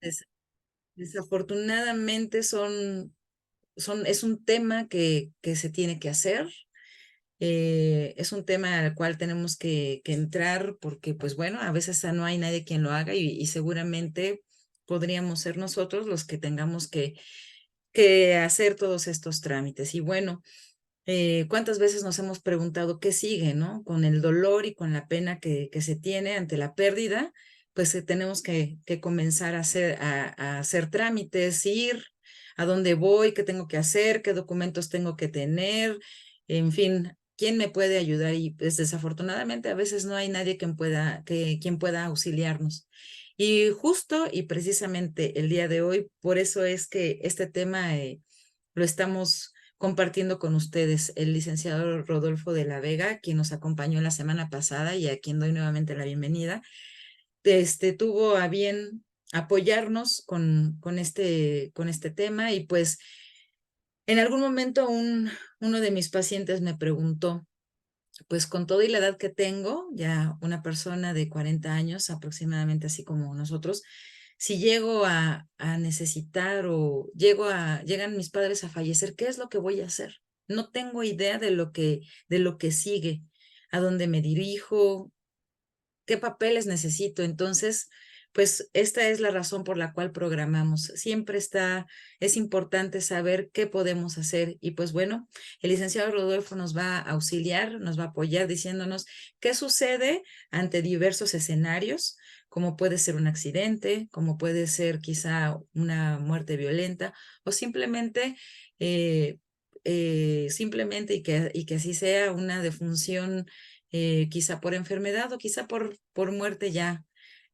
Des- Desafortunadamente es un tema que se tiene que hacer. Es un tema al cual tenemos que entrar porque, pues bueno, a veces no hay nadie quien lo haga y seguramente podríamos ser nosotros los que tengamos que hacer todos estos trámites. Y bueno, ¿cuántas veces nos hemos preguntado qué sigue, ¿no? Con el dolor y con la pena que se tiene ante la pérdida, pues tenemos que comenzar a hacer trámites, ir a dónde voy, qué tengo que hacer, qué documentos tengo que tener, en fin, ¿quién me puede ayudar? Y pues desafortunadamente a veces no hay nadie quien pueda auxiliarnos. Y justo y precisamente el día de hoy, por eso es que este tema lo estamos compartiendo con ustedes el licenciado Rodolfo de la Vega, quien nos acompañó la semana pasada y a quien doy nuevamente la bienvenida. Tuvo a bien apoyarnos con este tema y pues en algún momento uno de mis pacientes me preguntó, pues con todo y la edad que tengo, ya una persona de 40 años aproximadamente, así como nosotros, si llego a necesitar o llegan mis padres a fallecer, ¿qué es lo que voy a hacer? No tengo idea de lo que sigue, a dónde me dirijo, qué papeles necesito. Entonces, pues esta es la razón por la cual programamos. Es importante saber qué podemos hacer. Y pues bueno, el licenciado Rodolfo nos va a auxiliar, nos va a apoyar diciéndonos qué sucede ante diversos escenarios, como puede ser un accidente, como puede ser quizá una muerte violenta o simplemente y que así sea una defunción quizá por enfermedad o quizá por muerte ya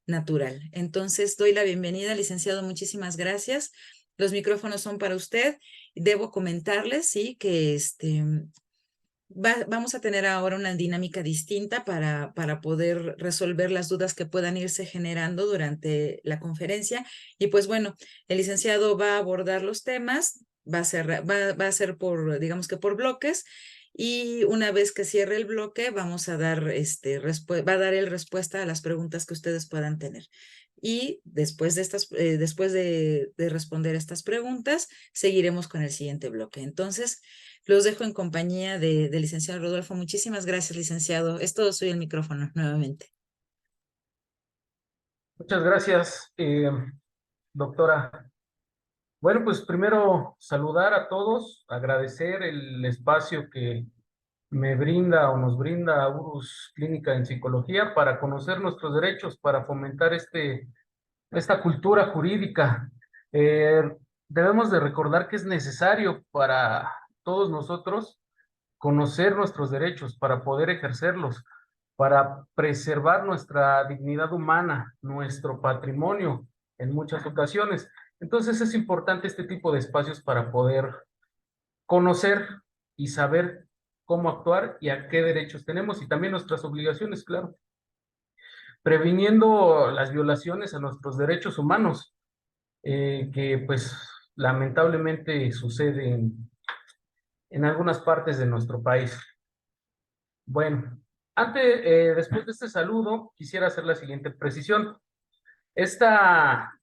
natural. Entonces, doy la bienvenida, licenciado, muchísimas gracias. Los micrófonos son para usted. Debo comentarles, sí, que vamos a tener ahora una dinámica distinta para poder resolver las dudas que puedan irse generando durante la conferencia. Y pues bueno, el licenciado va a abordar los temas, va a ser digamos que por bloques. Y una vez que cierre el bloque, vamos a dar, va a dar el respuesta a las preguntas que ustedes puedan tener. Y después de responder estas preguntas, seguiremos con el siguiente bloque. Entonces, los dejo en compañía del licenciado Rodolfo. Muchísimas gracias, licenciado. Es todo suyo el micrófono nuevamente. Muchas gracias, doctora. Bueno, pues primero saludar a todos, agradecer el espacio que me brinda o nos brinda URUS Clínica en Psicología para conocer nuestros derechos, para fomentar esta cultura jurídica. Eh, Debemos de recordar que es necesario para todos nosotros conocer nuestros derechos para poder ejercerlos, para preservar nuestra dignidad humana, nuestro patrimonio en muchas ocasiones. Entonces es importante este tipo de espacios para poder conocer y saber cómo actuar y a qué derechos tenemos y también nuestras obligaciones, claro, previniendo las violaciones a nuestros derechos humanos, que pues lamentablemente suceden en algunas partes de nuestro país. Bueno, después de este saludo, quisiera hacer la siguiente precisión. Esta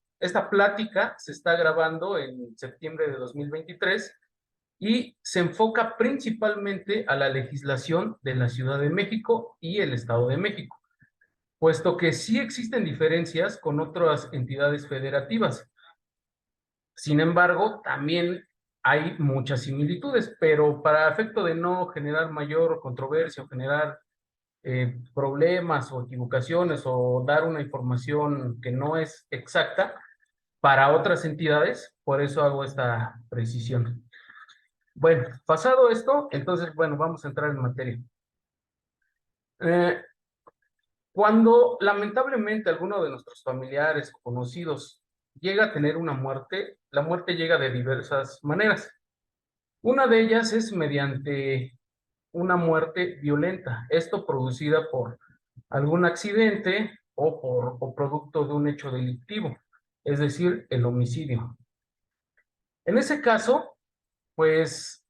plática se está grabando en septiembre de 2023 y se enfoca principalmente a la legislación de la Ciudad de México y el Estado de México, puesto que sí existen diferencias con otras entidades federativas. Sin embargo, también hay muchas similitudes, pero para efecto de no generar mayor controversia o generar problemas o equivocaciones o dar una información que no es exacta para otras entidades, por eso hago esta precisión. Bueno, pasado esto, entonces, bueno, vamos a entrar en materia. Eh, Cuando lamentablemente alguno de nuestros familiares o conocidos llega a tener una muerte, la muerte llega de diversas maneras. Una de ellas es mediante una muerte violenta, esto producida por algún accidente o producto de un hecho delictivo, es decir, el homicidio. En ese caso, pues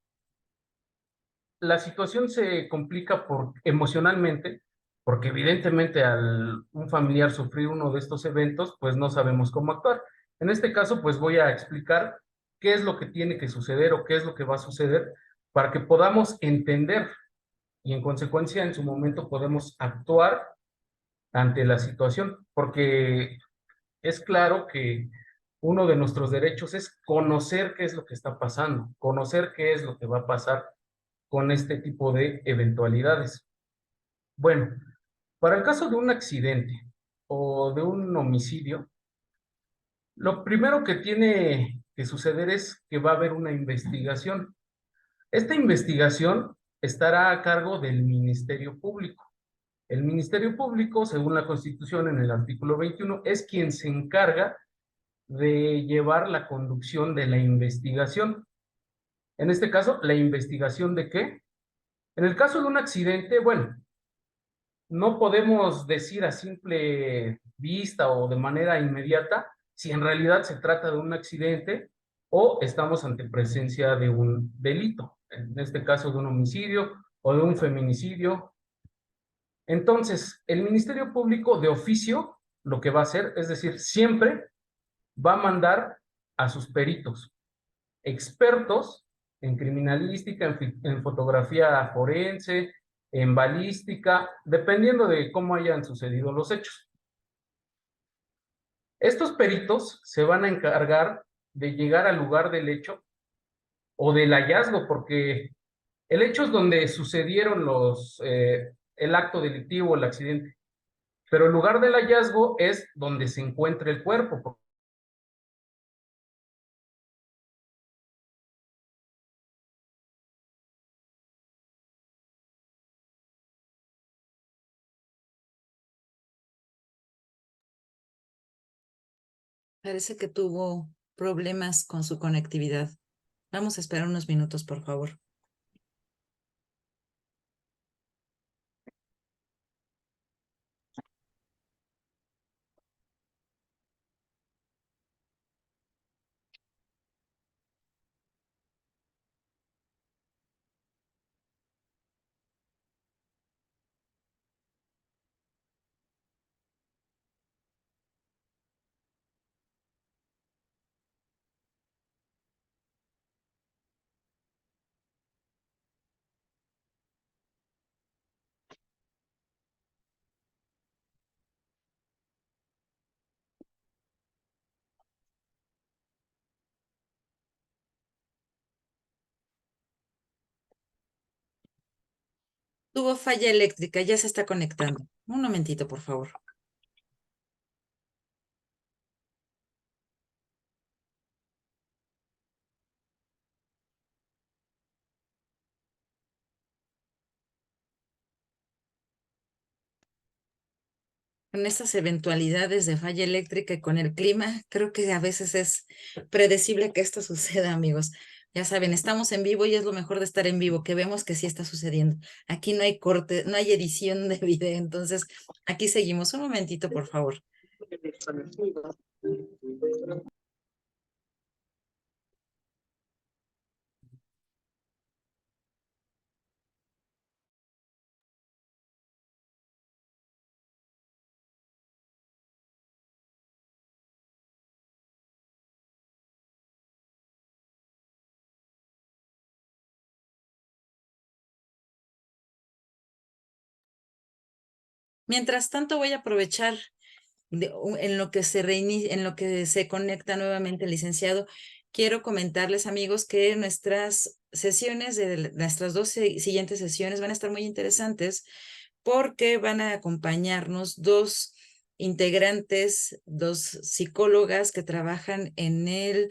la situación se complica emocionalmente, porque evidentemente al un familiar sufrir uno de estos eventos, pues no sabemos cómo actuar. En este caso, pues voy a explicar qué es lo que tiene que suceder o qué es lo que va a suceder para que podamos entender y en consecuencia en su momento podemos actuar ante la situación, porque es claro que uno de nuestros derechos es conocer qué es lo que está pasando, conocer qué es lo que va a pasar con este tipo de eventualidades. Bueno, para el caso de un accidente o de un homicidio, lo primero que tiene que suceder es que va a haber una investigación. Esta investigación estará a cargo del Ministerio Público. El Ministerio Público, según la Constitución en el artículo 21, es quien se encarga de llevar la conducción de la investigación. En este caso, ¿la investigación de qué? En el caso de un accidente, bueno, no podemos decir a simple vista o de manera inmediata si en realidad se trata de un accidente o estamos ante presencia de un delito, en este caso de un homicidio o de un feminicidio. Entonces, el Ministerio Público de oficio lo que va a hacer, es decir, siempre va a mandar a sus peritos, expertos en criminalística, en fotografía forense, en balística, dependiendo de cómo hayan sucedido los hechos. Estos peritos se van a encargar de llegar al lugar del hecho o del hallazgo, porque el hecho es donde sucedieron el acto delictivo, el accidente, pero el lugar del hallazgo es donde se encuentra el cuerpo. Parece que tuvo problemas con su conectividad. Vamos a esperar unos minutos, por favor. Tuvo falla eléctrica, ya se está conectando. Un momentito, por favor. Con estas eventualidades de falla eléctrica y con el clima, creo que a veces es predecible que esto suceda, amigos. Ya saben, estamos en vivo y es lo mejor de estar en vivo, que vemos que sí está sucediendo. Aquí no hay corte, no hay edición de video, entonces aquí seguimos. Un momentito, por favor. Mientras tanto, voy a aprovechar en lo que en lo que se conecta nuevamente el licenciado. Quiero comentarles, amigos, que nuestras sesiones, nuestras dos siguientes sesiones van a estar muy interesantes porque van a acompañarnos dos integrantes, dos psicólogas que trabajan en el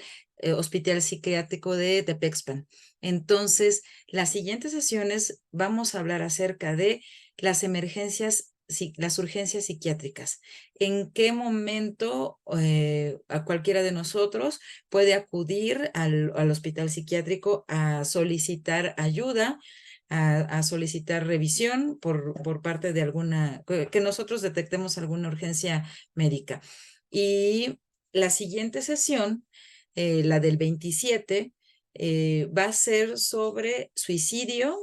Hospital Psiquiátrico de Tepexpan. Entonces, las siguientes sesiones vamos a hablar acerca de las emergencias, las urgencias psiquiátricas. ¿En qué momento a cualquiera de nosotros puede acudir al hospital psiquiátrico a solicitar ayuda, a solicitar revisión por parte de alguna, que nosotros detectemos alguna urgencia médica? Y la siguiente sesión, la del 27, va a ser sobre suicidio,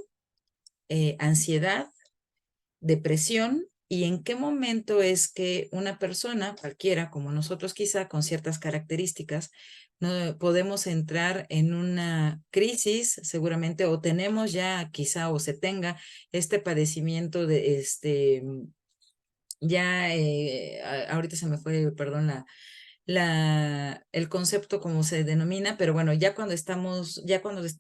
ansiedad, depresión y en qué momento es que una persona, cualquiera como nosotros quizá, con ciertas características, no podemos entrar en una crisis seguramente, o tenemos ya quizá o se tenga este padecimiento de ya, ahorita se me fue, perdón, el concepto como se denomina, pero bueno, ya cuando estamos, ya cuando se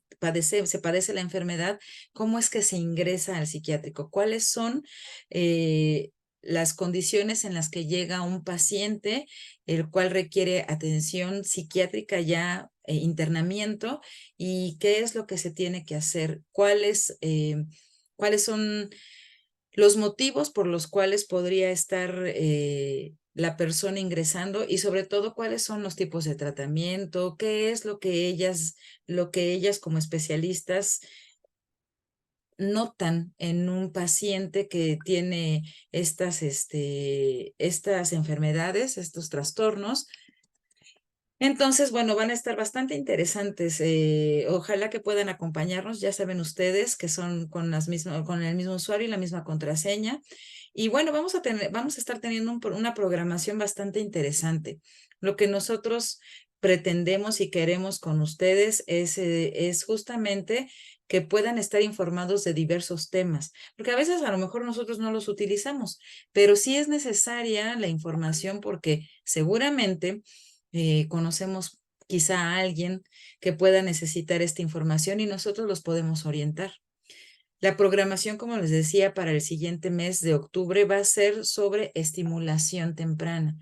padece la enfermedad, ¿cómo es que se ingresa al psiquiátrico? ¿Cuáles son eh, las condiciones en las que llega un paciente, el cual requiere atención psiquiátrica ya, internamiento, y qué es lo que se tiene que hacer? ¿Cuáles son los motivos por los cuales podría estar la persona ingresando, y sobre todo cuáles son los tipos de tratamiento, qué es lo que ellas como especialistas notan en un paciente que tiene estas enfermedades, estos trastornos? Entonces, bueno, van a estar bastante interesantes. Ojalá que puedan acompañarnos. Ya saben ustedes que son con el mismo usuario y la misma contraseña. Y bueno, vamos a estar teniendo una programación bastante interesante. Lo que nosotros pretendemos y queremos con ustedes es justamente que puedan estar informados de diversos temas, porque a veces a lo mejor nosotros no los utilizamos, pero sí es necesaria la información, porque seguramente conocemos quizá a alguien que pueda necesitar esta información y nosotros los podemos orientar. La programación, como les decía, para el siguiente mes de octubre va a ser sobre estimulación temprana.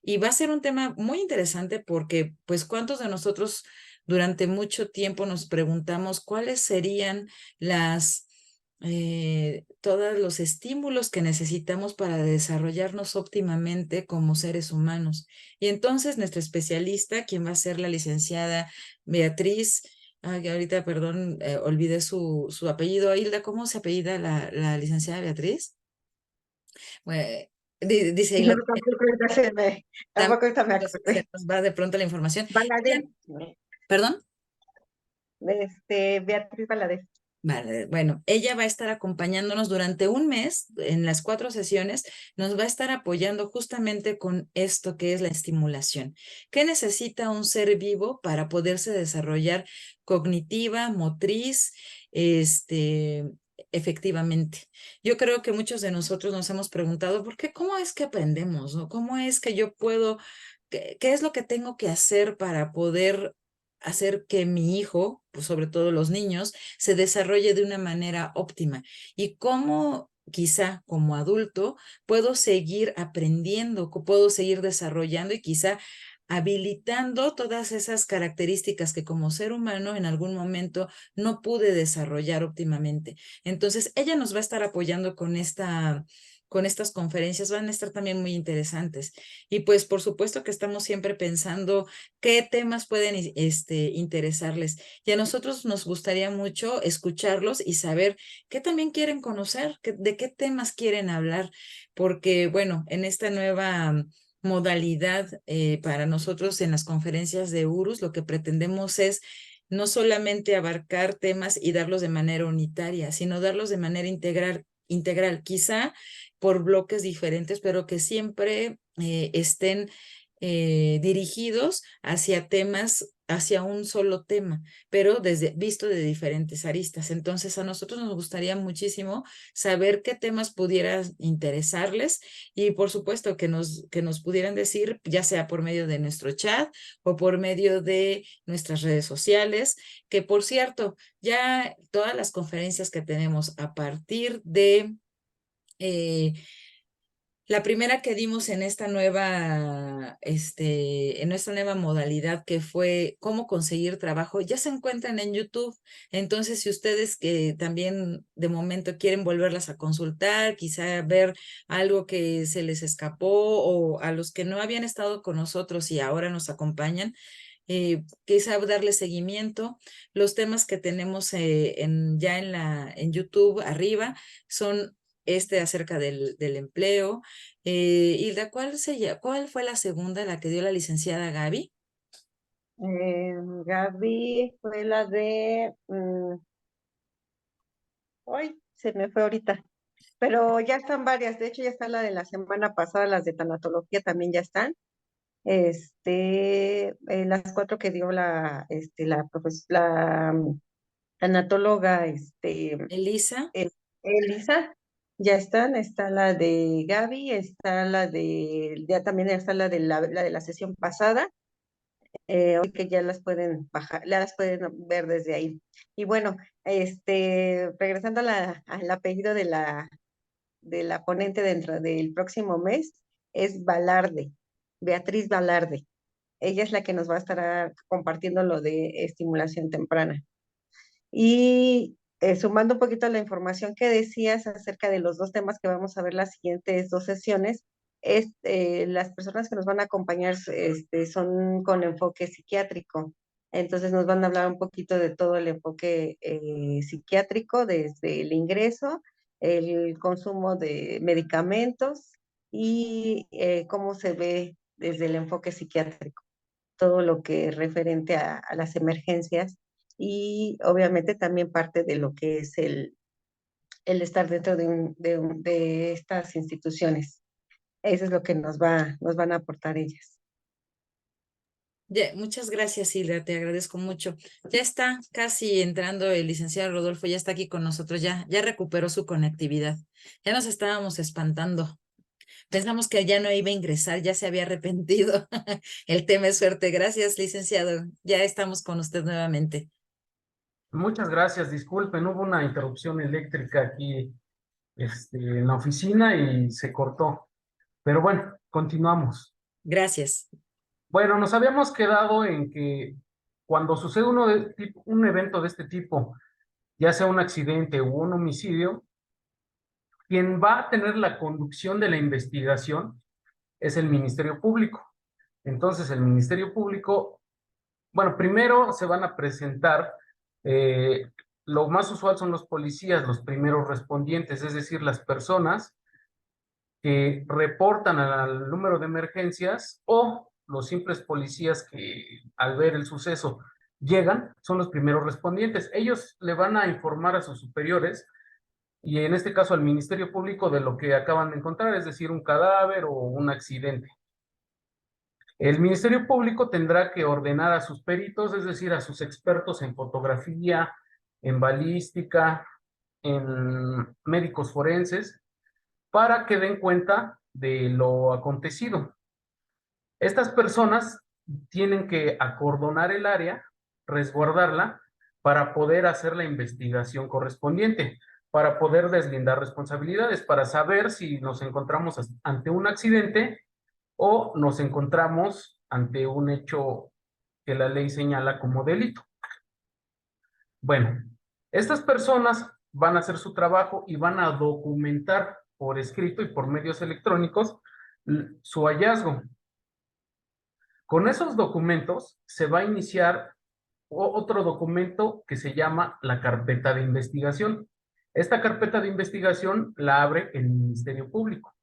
Y va a ser un tema muy interesante porque, pues, ¿cuántos de nosotros durante mucho tiempo nos preguntamos cuáles serían todos los estímulos que necesitamos para desarrollarnos óptimamente como seres humanos? Y entonces nuestra especialista, quien va a ser la licenciada Beatriz, ay, ahorita, perdón, olvidé su apellido. Hilda, ¿cómo se apellida la licenciada Beatriz? Bueno, dice No, Hilda, tampoco ahorita me se acordé. nos va de pronto la información. Valadez, ¿Perdón? Beatriz Valadez. Vale, bueno, ella va a estar acompañándonos durante un mes en las 4 sesiones, nos va a estar apoyando justamente con esto que es la estimulación. ¿Qué necesita un ser vivo para poderse desarrollar cognitiva, motriz, este, efectivamente? Yo creo que muchos de nosotros nos hemos preguntado, ¿por qué? ¿Cómo es que aprendemos? ¿No? ¿Cómo es que yo puedo, qué es lo que tengo que hacer para poder hacer que mi hijo, pues sobre todo los niños, se desarrolle de una manera óptima? Y cómo quizá como adulto puedo seguir aprendiendo, puedo seguir desarrollando y quizá habilitando todas esas características que como ser humano en algún momento no pude desarrollar óptimamente. Entonces, ella nos va a estar apoyando con estas conferencias, van a estar también muy interesantes. Y pues, por supuesto que estamos siempre pensando qué temas pueden interesarles. Y a nosotros nos gustaría mucho escucharlos y saber qué también quieren conocer, de qué temas quieren hablar, porque bueno, en esta nueva modalidad, para nosotros en las conferencias de URUS, lo que pretendemos es no solamente abarcar temas y darlos de manera unitaria, sino darlos de manera integral, quizá por bloques diferentes, pero que siempre estén dirigidos hacia temas, hacia un solo tema, pero visto de diferentes aristas. Entonces, a nosotros nos gustaría muchísimo saber qué temas pudieran interesarles, y por supuesto que nos pudieran decir, ya sea por medio de nuestro chat o por medio de nuestras redes sociales, que por cierto, ya todas las conferencias que tenemos a partir de eh, la primera que dimos en nuestra nueva modalidad, que fue cómo conseguir trabajo, ya se encuentran en YouTube. Entonces, si ustedes que también de momento quieren volverlas a consultar, quizá ver algo que se les escapó, o a los que no habían estado con nosotros y ahora nos acompañan, quizá darle seguimiento. Los temas que tenemos ya en YouTube arriba son acerca del empleo. Hilda, ¿cuál fue la segunda, la que dio la licenciada Gaby? Gaby fue la de. Ay, se me fue ahorita. pero ya están varias. De hecho, ya está la de la semana pasada, las de tanatología también ya están. Las 4 que dio la tanatóloga, Elisa, el- Elisa, ya están. Está la de Gaby, está ya también está la de la sesión pasada. Hoy que ya las pueden bajar, ya las pueden ver desde ahí. Y bueno, regresando al apellido de la ponente dentro del próximo mes, es Balarde, Beatriz Balarde. Ella es la que nos va a estar compartiendo lo de estimulación temprana. Y sumando un poquito a la información que decías acerca de los dos temas que vamos a ver las siguientes 2 sesiones, las personas que nos van a acompañar son con enfoque psiquiátrico. Entonces nos van a hablar un poquito de todo el enfoque psiquiátrico, desde el ingreso, el consumo de medicamentos y cómo se ve desde el enfoque psiquiátrico todo lo que es referente a las emergencias y obviamente también parte de lo que es el estar dentro de estas instituciones. Eso es lo que nos van a aportar ellas. muchas gracias, Silvia, te agradezco mucho. Ya está casi entrando el licenciado Rodolfo, ya está aquí con nosotros, ya recuperó su conectividad. Ya nos estábamos espantando. Pensamos que ya no iba a ingresar, ya se había arrepentido. El tema es suerte. Gracias, licenciado. Ya estamos con usted nuevamente. Muchas gracias, disculpen, hubo una interrupción eléctrica aquí en la oficina y se cortó. Pero bueno, continuamos. Gracias. Bueno, nos habíamos quedado en que cuando sucede un evento de este tipo, ya sea un accidente o un homicidio, quien va a tener la conducción de la investigación es el Ministerio Público. Entonces, el Ministerio Público, bueno, primero se van a presentar, lo más usual son los policías, los primeros respondientes, es decir, las personas que reportan al número de emergencias o los simples policías que al ver el suceso llegan, son los primeros respondientes. Ellos le van a informar a sus superiores y en este caso al Ministerio Público de lo que acaban de encontrar, es decir, un cadáver o un accidente. El Ministerio Público tendrá que ordenar a sus peritos, es decir, a sus expertos en fotografía, en balística, en médicos forenses, para que den cuenta de lo acontecido. Estas personas tienen que acordonar el área, resguardarla, para poder hacer la investigación correspondiente, para poder deslindar responsabilidades, para saber si nos encontramos ante un accidente o nos encontramos ante un hecho que la ley señala como delito. Bueno, estas personas van a hacer su trabajo y van a documentar por escrito y por medios electrónicos su hallazgo. Con esos documentos se va a iniciar otro documento que se llama la carpeta de investigación. Esta carpeta de investigación la abre el Ministerio Público,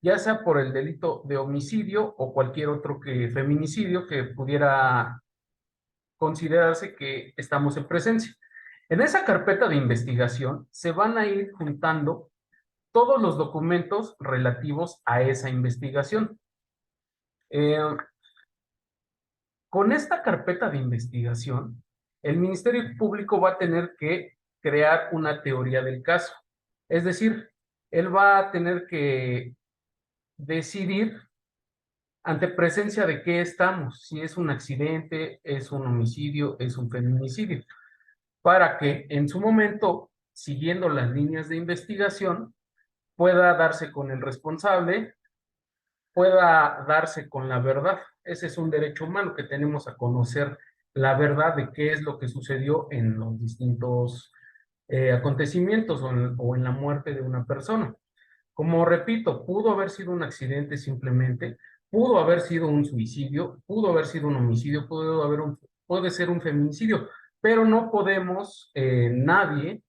ya sea por el delito de homicidio o cualquier otro feminicidio que pudiera considerarse que estamos en presencia. En esa carpeta de investigación se van a ir juntando todos los documentos relativos a esa investigación. Eh, con esta carpeta de investigación, el Ministerio Público va a tener que crear una teoría del caso. Es decir, él va a tener que decidir ante presencia de qué estamos, si es un accidente, es un homicidio, es un feminicidio, para que en su momento, siguiendo las líneas de investigación, pueda darse con el responsable, pueda darse con la verdad. Ese es un derecho humano que tenemos a conocer la verdad de qué es lo que sucedió en los distintos acontecimientos o en la muerte de una persona. Como repito, pudo haber sido un accidente simplemente, pudo haber sido un suicidio, pudo haber sido un homicidio, puede ser un feminicidio, pero no podemos nadie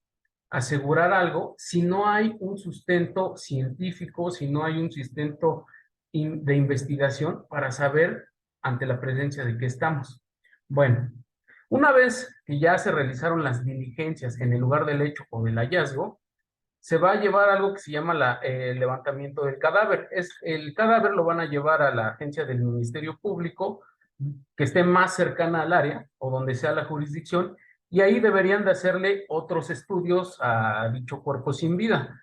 asegurar algo si no hay un sustento científico, si no hay un sustento de investigación para saber ante la presencia de qué estamos. Bueno, una vez que ya se realizaron las diligencias en el lugar del hecho o del hallazgo, se va a llevar algo que se llama el levantamiento del cadáver. El cadáver lo van a llevar a la agencia del Ministerio Público que esté más cercana al área o donde sea la jurisdicción, y ahí deberían de hacerle otros estudios a dicho cuerpo sin vida.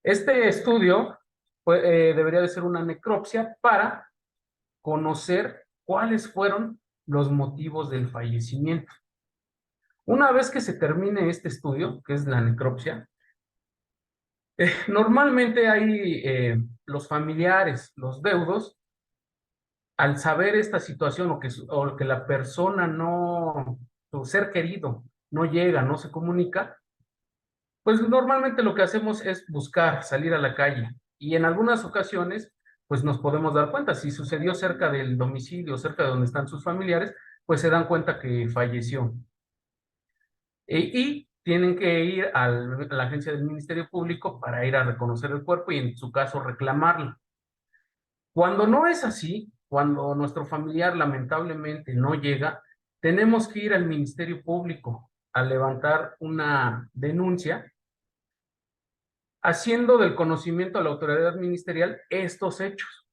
Este estudio debería de ser una necropsia para conocer cuáles fueron los motivos del fallecimiento. Una vez que se termine este estudio, que es la necropsia, normalmente hay los familiares, los deudos, al saber esta situación o que la persona no, su ser querido no llega, no se comunica, pues normalmente lo que hacemos es buscar, salir a la calle. Y en algunas ocasiones, pues nos podemos dar cuenta, si sucedió cerca del domicilio, cerca de donde están sus familiares, pues se dan cuenta que falleció. Y tienen que ir a la agencia del Ministerio Público para ir a reconocer el cuerpo y en su caso reclamarlo. Cuando no es así, cuando nuestro familiar lamentablemente no llega, tenemos que ir al Ministerio Público a levantar una denuncia, haciendo del conocimiento a la autoridad ministerial estos hechos.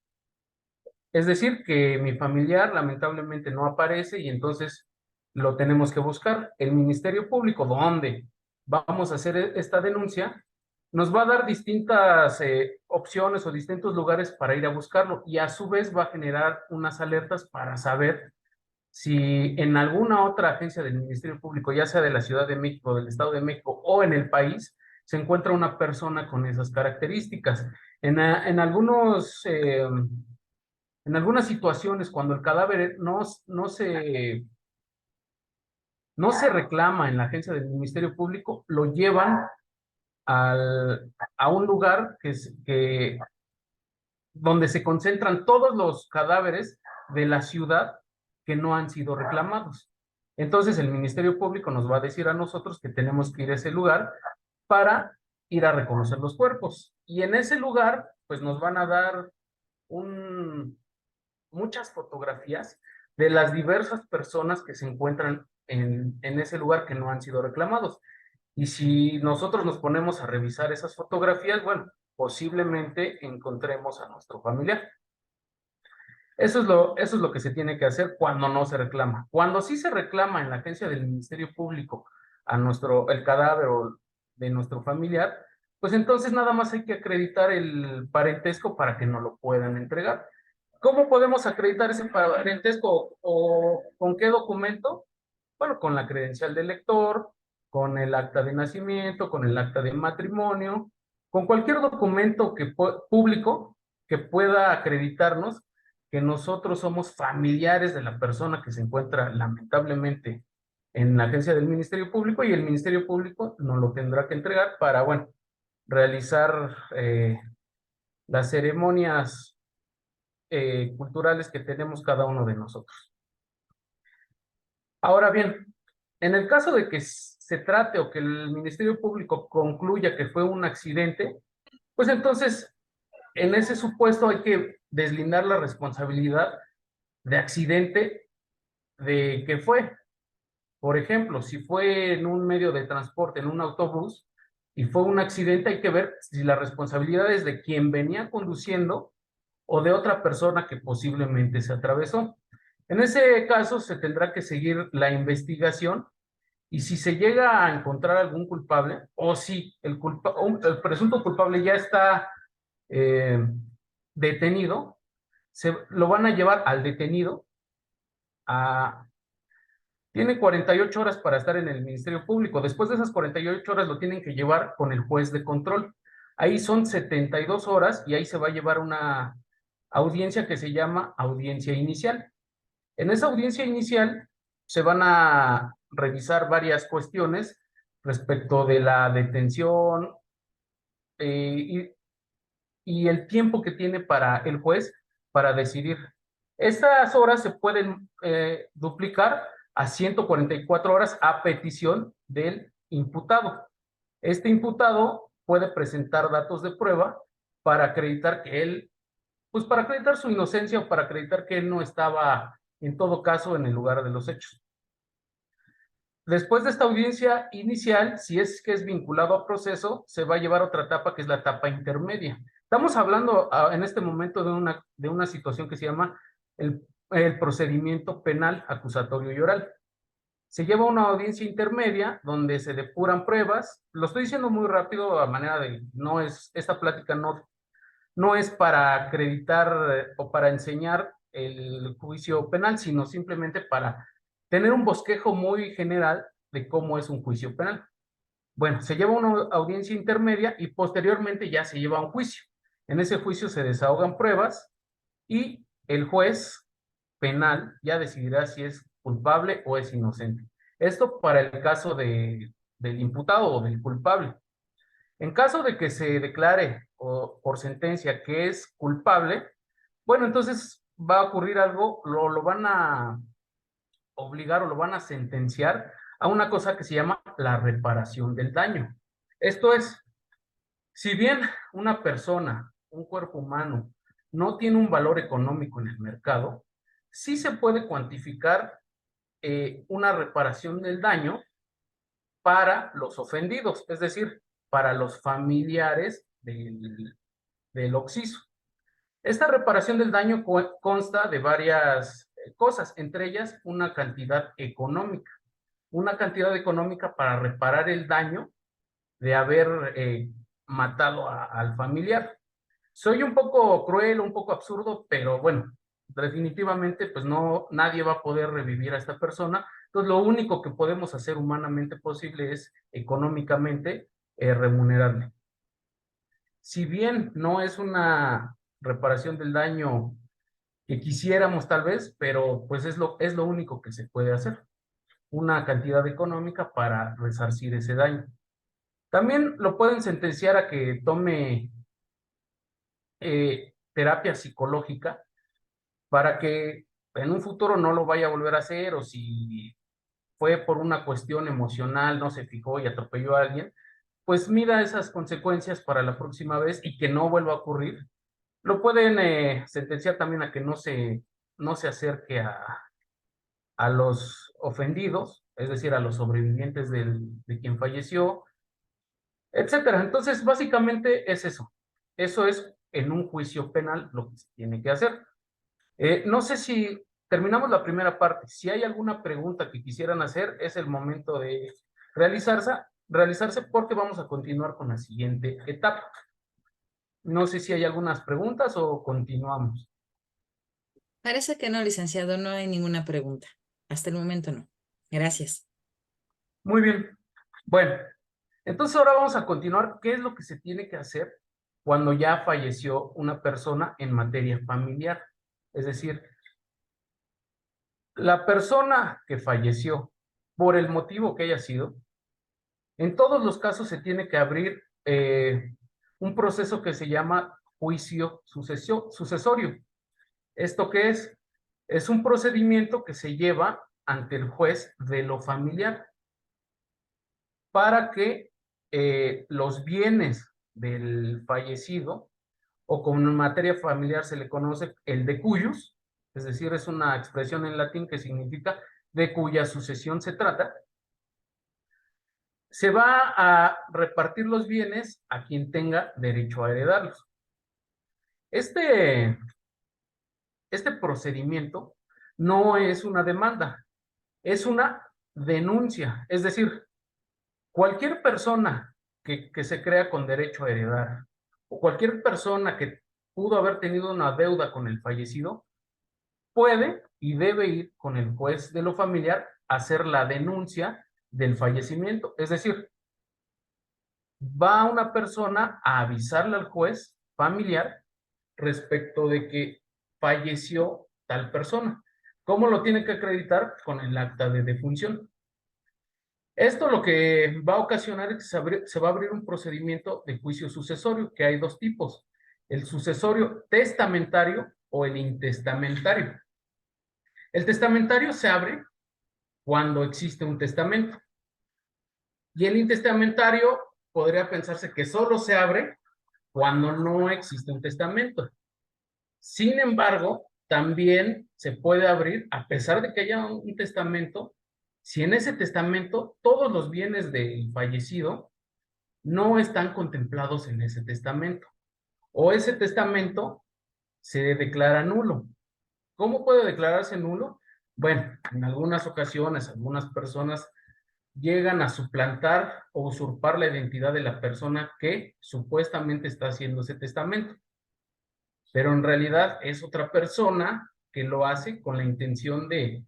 Es decir, que mi familiar lamentablemente no aparece y entonces lo tenemos que buscar. El Ministerio Público, donde vamos a hacer esta denuncia, nos va a dar distintas opciones o distintos lugares para ir a buscarlo, y a su vez va a generar unas alertas para saber si en alguna otra agencia del Ministerio Público, ya sea de la Ciudad de México, del Estado de México o en el país, se encuentra una persona con esas características. En algunas situaciones, cuando el cadáver no se reclama en la agencia del Ministerio Público, lo llevan a un lugar donde se concentran todos los cadáveres de la ciudad que no han sido reclamados. Entonces el Ministerio Público nos va a decir a nosotros que tenemos que ir a ese lugar para ir a reconocer los cuerpos. Y en ese lugar, pues nos van a dar muchas fotografías de las diversas personas que se encuentran en ese lugar que no han sido reclamados. Y si nosotros nos ponemos a revisar esas fotografías, bueno, posiblemente encontremos a nuestro familiar. Eso es lo que se tiene que hacer cuando no se reclama. Cuando sí se reclama en la agencia del Ministerio Público el cadáver de nuestro familiar, pues entonces nada más hay que acreditar el parentesco para que nos lo puedan entregar. ¿Cómo podemos acreditar ese parentesco o con qué documento? Bueno, con la credencial del lector, con el acta de nacimiento, con el acta de matrimonio, con cualquier documento público que pueda acreditarnos que nosotros somos familiares de la persona que se encuentra lamentablemente en la agencia del Ministerio Público, y el Ministerio Público nos lo tendrá que entregar para, bueno, realizar las ceremonias culturales que tenemos cada uno de nosotros. Ahora bien, en el caso de que se trate o que el Ministerio Público concluya que fue un accidente, pues entonces en ese supuesto hay que deslindar la responsabilidad de accidente de que fue. Por ejemplo, si fue en un medio de transporte, en un autobús, y fue un accidente, hay que ver si la responsabilidad es de quien venía conduciendo o de otra persona que posiblemente se atravesó. En ese caso se tendrá que seguir la investigación, y si se llega a encontrar algún culpable, o si el presunto culpable ya está detenido, lo van a llevar al detenido tiene 48 horas para estar en el Ministerio Público. Después de esas 48 horas lo tienen que llevar con el juez de control. Ahí son 72 horas y ahí se va a llevar una audiencia que se llama audiencia inicial. En esa audiencia inicial se van a revisar varias cuestiones respecto de la detención y el tiempo que tiene para el juez para decidir. Estas horas se pueden duplicar a 144 horas a petición del imputado. Este imputado puede presentar datos de prueba para acreditar que él, pues para acreditar su inocencia o para acreditar que él no estaba en todo caso en el lugar de los hechos. Después de esta audiencia inicial, si es que es vinculado a proceso, se va a llevar a otra etapa que es la etapa intermedia. Estamos hablando en este momento de una situación que se llama el procedimiento penal acusatorio y oral. Se lleva una audiencia intermedia donde se depuran pruebas. Lo estoy diciendo muy rápido a manera de, esta plática no es para acreditar o para enseñar el juicio penal, sino simplemente para tener un bosquejo muy general de cómo es un juicio penal. Bueno, se lleva una audiencia intermedia y posteriormente ya se lleva a un juicio. En ese juicio se desahogan pruebas y el juez penal ya decidirá si es culpable o es inocente. Esto para el caso del imputado o del culpable. En caso de que se declare por sentencia que es culpable, bueno, entonces va a ocurrir algo, lo van a obligar o lo van a sentenciar a una cosa que se llama la reparación del daño. Esto es, si bien una persona, un cuerpo humano, no tiene un valor económico en el mercado, sí se puede cuantificar una reparación del daño para los ofendidos, es decir, para los familiares del occiso. Esta reparación del daño consta de varias cosas, entre ellas una cantidad económica para reparar el daño de haber matado al familiar. Soy un poco cruel, un poco absurdo, pero bueno, definitivamente pues no, nadie va a poder revivir a esta persona. Entonces lo único que podemos hacer humanamente posible es económicamente remunerarle. Si bien no es una reparación del daño que quisiéramos tal vez, pero pues es lo único que se puede hacer. Una cantidad económica para resarcir ese daño. También lo pueden sentenciar a que tome terapia psicológica para que en un futuro no lo vaya a volver a hacer, o si fue por una cuestión emocional, no se fijó y atropelló a alguien, pues mida esas consecuencias para la próxima vez y que no vuelva a ocurrir. Lo pueden sentenciar también a que no se acerque a los ofendidos, es decir, a los sobrevivientes de quien falleció, etcétera. Entonces, básicamente es eso. Eso es en un juicio penal lo que se tiene que hacer. No sé si terminamos la primera parte. Si hay alguna pregunta que quisieran hacer, es el momento de realizarse porque vamos a continuar con la siguiente etapa. No sé si hay algunas preguntas o continuamos. Parece que no, licenciado, no hay ninguna pregunta. Hasta el momento no. Gracias. Muy bien. Bueno, entonces ahora vamos a continuar. ¿Qué es lo que se tiene que hacer cuando ya falleció una persona en materia familiar? Es decir, la persona que falleció, por el motivo que haya sido, en todos los casos se tiene que abrir un proceso que se llama juicio sucesorio. ¿Esto qué es? Es un procedimiento que se lleva ante el juez de lo familiar para que los bienes del fallecido, o como en materia familiar se le conoce el de cuyos, es decir, es una expresión en latín que significa de cuya sucesión se trata, se va a repartir los bienes a quien tenga derecho a heredarlos. Este procedimiento no es una demanda, es una denuncia. Es decir, cualquier persona que se crea con derecho a heredar, o cualquier persona que pudo haber tenido una deuda con el fallecido, puede y debe ir con el juez de lo familiar a hacer la denuncia del fallecimiento. Es decir, va una persona a avisarle al juez familiar respecto de que falleció tal persona. ¿Cómo lo tiene que acreditar? Con el acta de defunción. Esto lo que va a ocasionar es que se va a abrir un procedimiento de juicio sucesorio, que hay dos tipos: el sucesorio testamentario o el intestamentario. El testamentario se abre cuando existe un testamento, y el intestamentario podría pensarse que solo se abre cuando no existe un testamento. Sin embargo, también se puede abrir, a pesar de que haya un testamento, si en ese testamento todos los bienes del fallecido no están contemplados en ese testamento, o ese testamento se declara nulo. ¿Cómo puede declararse nulo? Bueno, en algunas ocasiones, algunas personas llegan a suplantar o usurpar la identidad de la persona que supuestamente está haciendo ese testamento, pero en realidad es otra persona que lo hace con la intención de,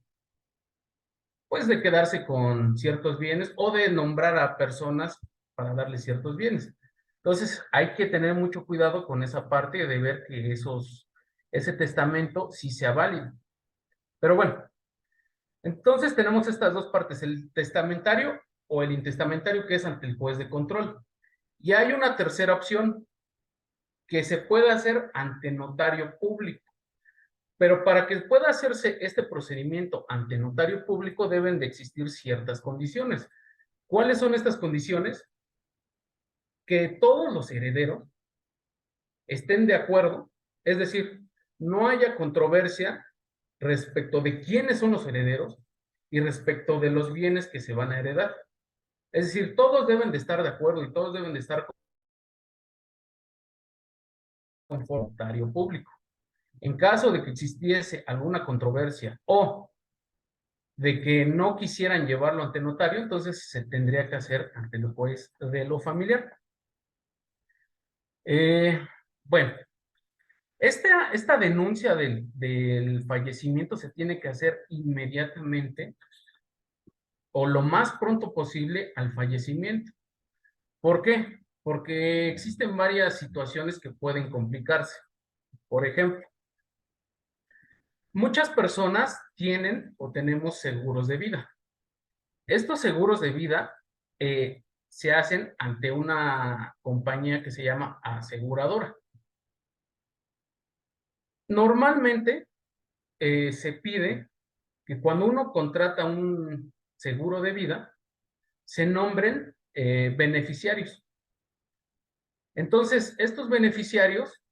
pues, de quedarse con ciertos bienes o de nombrar a personas para darles ciertos bienes. Entonces, hay que tener mucho cuidado con esa parte de ver que ese testamento sí sea válido. Pero bueno, entonces tenemos estas dos partes, el testamentario o el intestamentario, que es ante el juez de control. Y hay una tercera opción que se puede hacer ante notario público. Pero para que pueda hacerse este procedimiento ante notario público deben de existir ciertas condiciones. ¿Cuáles son estas condiciones? Que todos los herederos estén de acuerdo, es decir, no haya controversia respecto de quiénes son los herederos y respecto de los bienes que se van a heredar. Es decir, todos deben de estar de acuerdo y todos deben de estar con notario público. En caso de que existiese alguna controversia o de que no quisieran llevarlo ante notario, entonces se tendría que hacer ante el juez de lo familiar. Bueno, esta denuncia del fallecimiento se tiene que hacer inmediatamente o lo más pronto posible al fallecimiento. ¿Por qué? Porque existen varias situaciones que pueden complicarse. Por ejemplo, muchas personas tienen o tenemos seguros de vida. Estos seguros de vida se hacen ante una compañía que se llama aseguradora. Normalmente se pide que cuando uno contrata un seguro de vida, se nombren beneficiarios. Entonces, estos beneficiarios,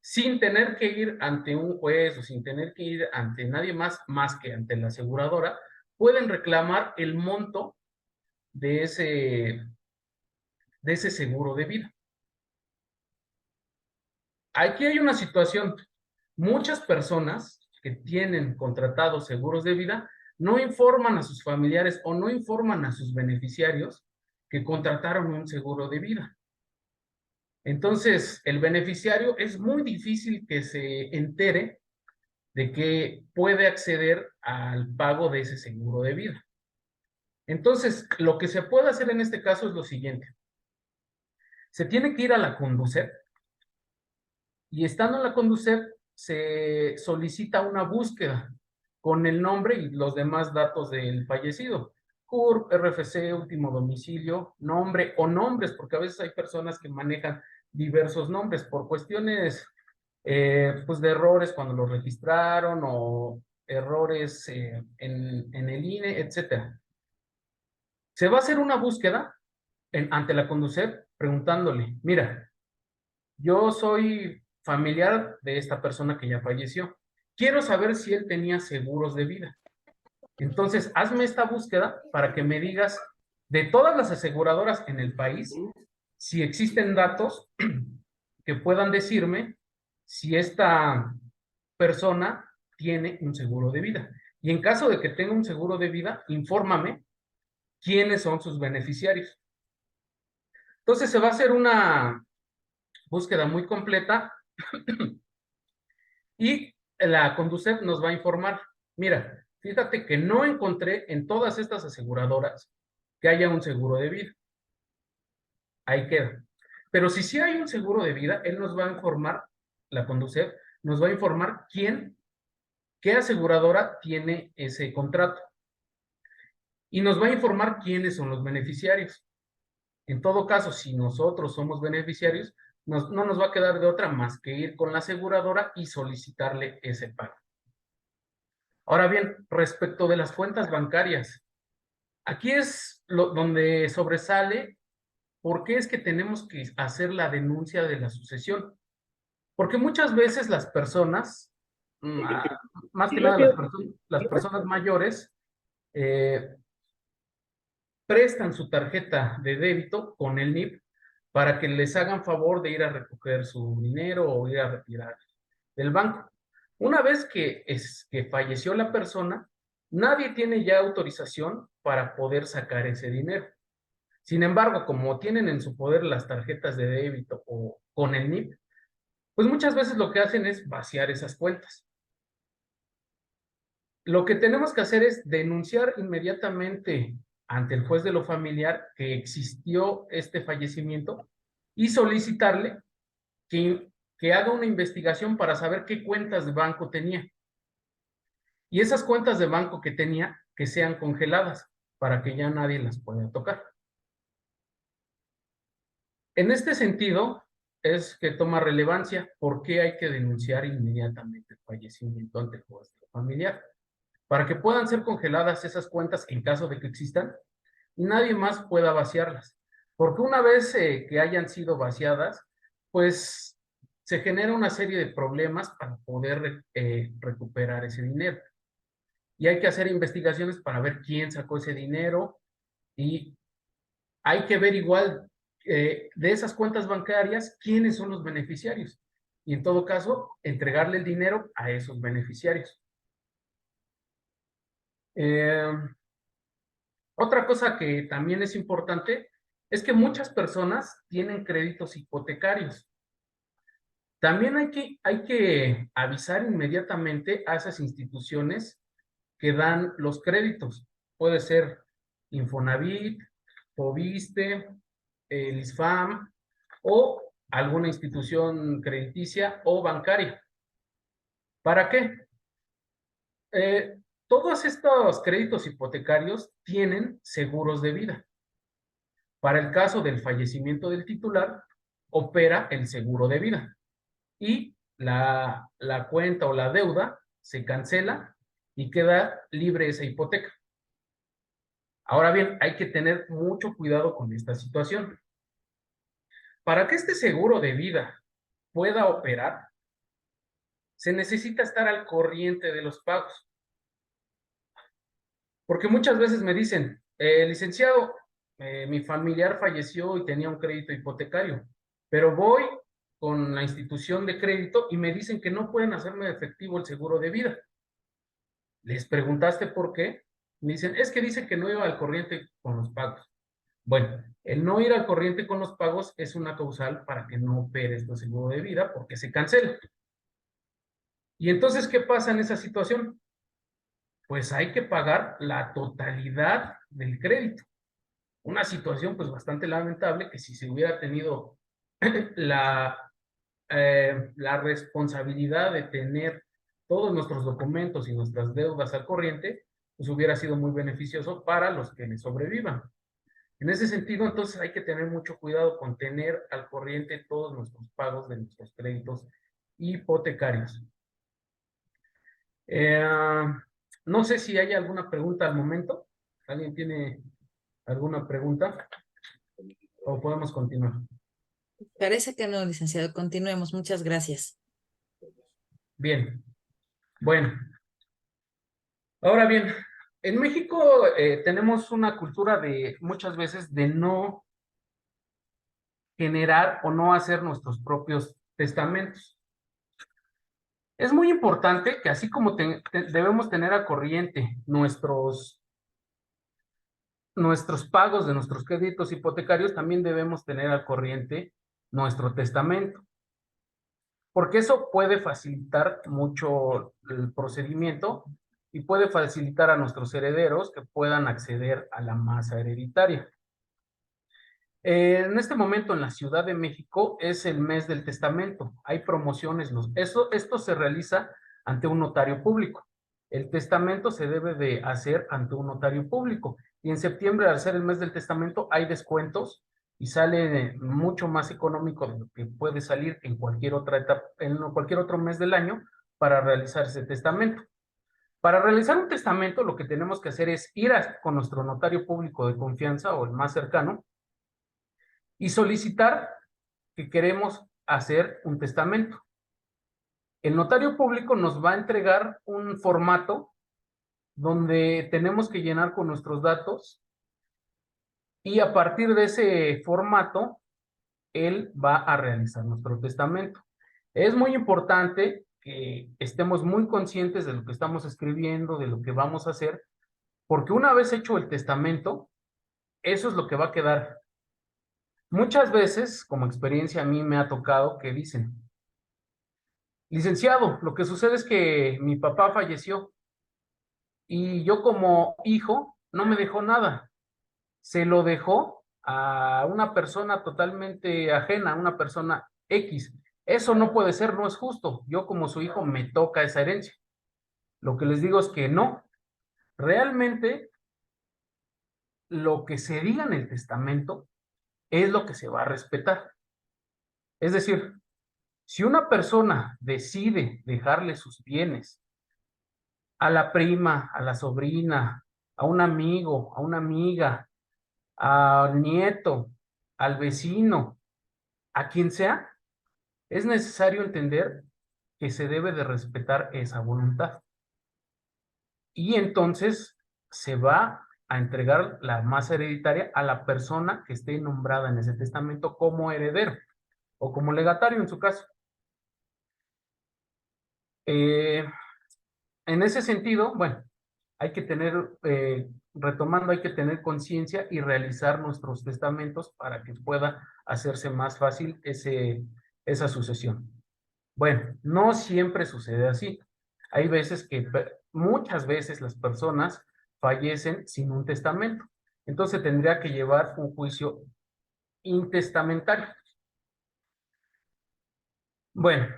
sin tener que ir ante un juez o sin tener que ir ante nadie más que ante la aseguradora, pueden reclamar el monto de ese seguro de vida. Aquí hay una situación. Muchas personas que tienen contratados seguros de vida no informan a sus familiares o no informan a sus beneficiarios que contrataron un seguro de vida. Entonces, el beneficiario es muy difícil que se entere de que puede acceder al pago de ese seguro de vida. Entonces, lo que se puede hacer en este caso es lo siguiente. Se tiene que ir a la Conducef y estando en la Conducef se solicita una búsqueda con el nombre y los demás datos del fallecido. CURP, RFC, último domicilio, nombre o nombres, porque a veces hay personas que manejan diversos nombres por cuestiones pues de errores cuando lo registraron o errores en el INE, etc. Se va a hacer una búsqueda ante la Conducef preguntándole, mira, yo soy familiar de esta persona que ya falleció. Quiero saber si él tenía seguros de vida. Entonces, hazme esta búsqueda para que me digas de todas las aseguradoras en el país, si existen datos que puedan decirme si esta persona tiene un seguro de vida. Y en caso de que tenga un seguro de vida, infórmame quiénes son sus beneficiarios. Entonces, se va a hacer una búsqueda muy completa y la Conducef nos va a informar, mira, fíjate que no encontré en todas estas aseguradoras que haya un seguro de vida. Ahí queda. Pero si sí hay un seguro de vida, él nos va a informar, la Conducef, nos va a informar qué aseguradora tiene ese contrato. Y nos va a informar quiénes son los beneficiarios. En todo caso, si nosotros somos beneficiarios, no nos va a quedar de otra más que ir con la aseguradora y solicitarle ese pago. Ahora bien, respecto de las cuentas bancarias, aquí es donde sobresale por qué es que tenemos que hacer la denuncia de la sucesión. Porque muchas veces las personas, más que nada las personas mayores, prestan su tarjeta de débito con el NIP para que les hagan favor de ir a recoger su dinero o ir a retirar del banco. Una vez que falleció la persona, nadie tiene ya autorización para poder sacar ese dinero. Sin embargo, como tienen en su poder las tarjetas de débito o con el NIP, pues muchas veces lo que hacen es vaciar esas cuentas. Lo que tenemos que hacer es denunciar inmediatamente ante el juez de lo familiar que existió este fallecimiento y solicitarle que haga una investigación para saber qué cuentas de banco tenía. Y esas cuentas de banco que tenía, que sean congeladas para que ya nadie las pueda tocar. En este sentido, es que toma relevancia por qué hay que denunciar inmediatamente el fallecimiento ante el juez de lo familiar, para que puedan ser congeladas esas cuentas en caso de que existan y nadie más pueda vaciarlas. Porque una vez que hayan sido vaciadas, pues se genera una serie de problemas para poder recuperar ese dinero. Y hay que hacer investigaciones para ver quién sacó ese dinero y hay que ver igual de esas cuentas bancarias quiénes son los beneficiarios. Y en todo caso, entregarle el dinero a esos beneficiarios. Otra cosa que también es importante es que muchas personas tienen créditos hipotecarios. También hay que avisar inmediatamente a esas instituciones que dan los créditos. Puede ser Infonavit, Fobiste, el ISFAM o alguna institución crediticia o bancaria. ¿Para qué? Todos estos créditos hipotecarios tienen seguros de vida. Para el caso del fallecimiento del titular, opera el seguro de vida y la cuenta o la deuda se cancela y queda libre esa hipoteca. Ahora bien, hay que tener mucho cuidado con esta situación. Para que este seguro de vida pueda operar, se necesita estar al corriente de los pagos. Porque muchas veces me dicen, licenciado, mi familiar falleció y tenía un crédito hipotecario, pero voy con la institución de crédito y me dicen que no pueden hacerme efectivo el seguro de vida. ¿Les preguntaste por qué? Me dicen, es que dice que no iba al corriente con los pagos. Bueno, el no ir al corriente con los pagos es una causal para que no opere este seguro de vida porque se cancela. Y entonces, ¿qué pasa en esa situación? Pues hay que pagar la totalidad del crédito. Una situación pues bastante lamentable que si se hubiera tenido la, la responsabilidad de tener todos nuestros documentos y nuestras deudas al corriente, pues hubiera sido muy beneficioso para los que le sobrevivan. En ese sentido, entonces hay que tener mucho cuidado con tener al corriente todos nuestros pagos de nuestros créditos hipotecarios. No sé si hay alguna pregunta al momento. ¿Alguien tiene alguna pregunta? ¿O podemos continuar? Parece que no, licenciado. Continuemos. Muchas gracias. Bien. Bueno. Ahora bien, en México tenemos una cultura de muchas veces de no generar o no hacer nuestros propios testamentos. Es muy importante que así como debemos tener al corriente nuestros pagos de nuestros créditos hipotecarios, también debemos tener al corriente nuestro testamento, porque eso puede facilitar mucho el procedimiento y puede facilitar a nuestros herederos que puedan acceder a la masa hereditaria. En este momento en la Ciudad de México es el mes del testamento. Hay promociones. Esto se realiza ante un notario público. El testamento se debe de hacer ante un notario público. Y en septiembre, al ser el mes del testamento, hay descuentos y sale mucho más económico de lo que puede salir en cualquier otra etapa, en cualquier otro mes del año para realizar ese testamento. Para realizar un testamento, lo que tenemos que hacer es ir con nuestro notario público de confianza o el más cercano y solicitar que queremos hacer un testamento. El notario público nos va a entregar un formato donde tenemos que llenar con nuestros datos y a partir de ese formato, él va a realizar nuestro testamento. Es muy importante que estemos muy conscientes de lo que estamos escribiendo, de lo que vamos a hacer, porque una vez hecho el testamento, eso es lo que va a quedar. Muchas veces, como experiencia a mí me ha tocado que dicen, licenciado, lo que sucede es que mi papá falleció y yo como hijo no me dejó nada. Se lo dejó a una persona totalmente ajena, a una persona X. Eso no puede ser, no es justo. Yo como su hijo me toca esa herencia. Lo que les digo es que no. Realmente lo que se diga en el testamento es lo que se va a respetar. Es decir, si una persona decide dejarle sus bienes a la prima, a la sobrina, a un amigo, a una amiga, al nieto, al vecino, a quien sea, es necesario entender que se debe de respetar esa voluntad. Y entonces se va a entregar la masa hereditaria a la persona que esté nombrada en ese testamento como heredero o como legatario en su caso. En ese sentido, bueno, hay que tener, retomando, hay que tener conciencia y realizar nuestros testamentos para que pueda hacerse más fácil esa sucesión. Bueno, no siempre sucede así. Hay veces que, muchas veces las personas fallecen sin un testamento. Entonces tendría que llevar un juicio intestamentario. Bueno,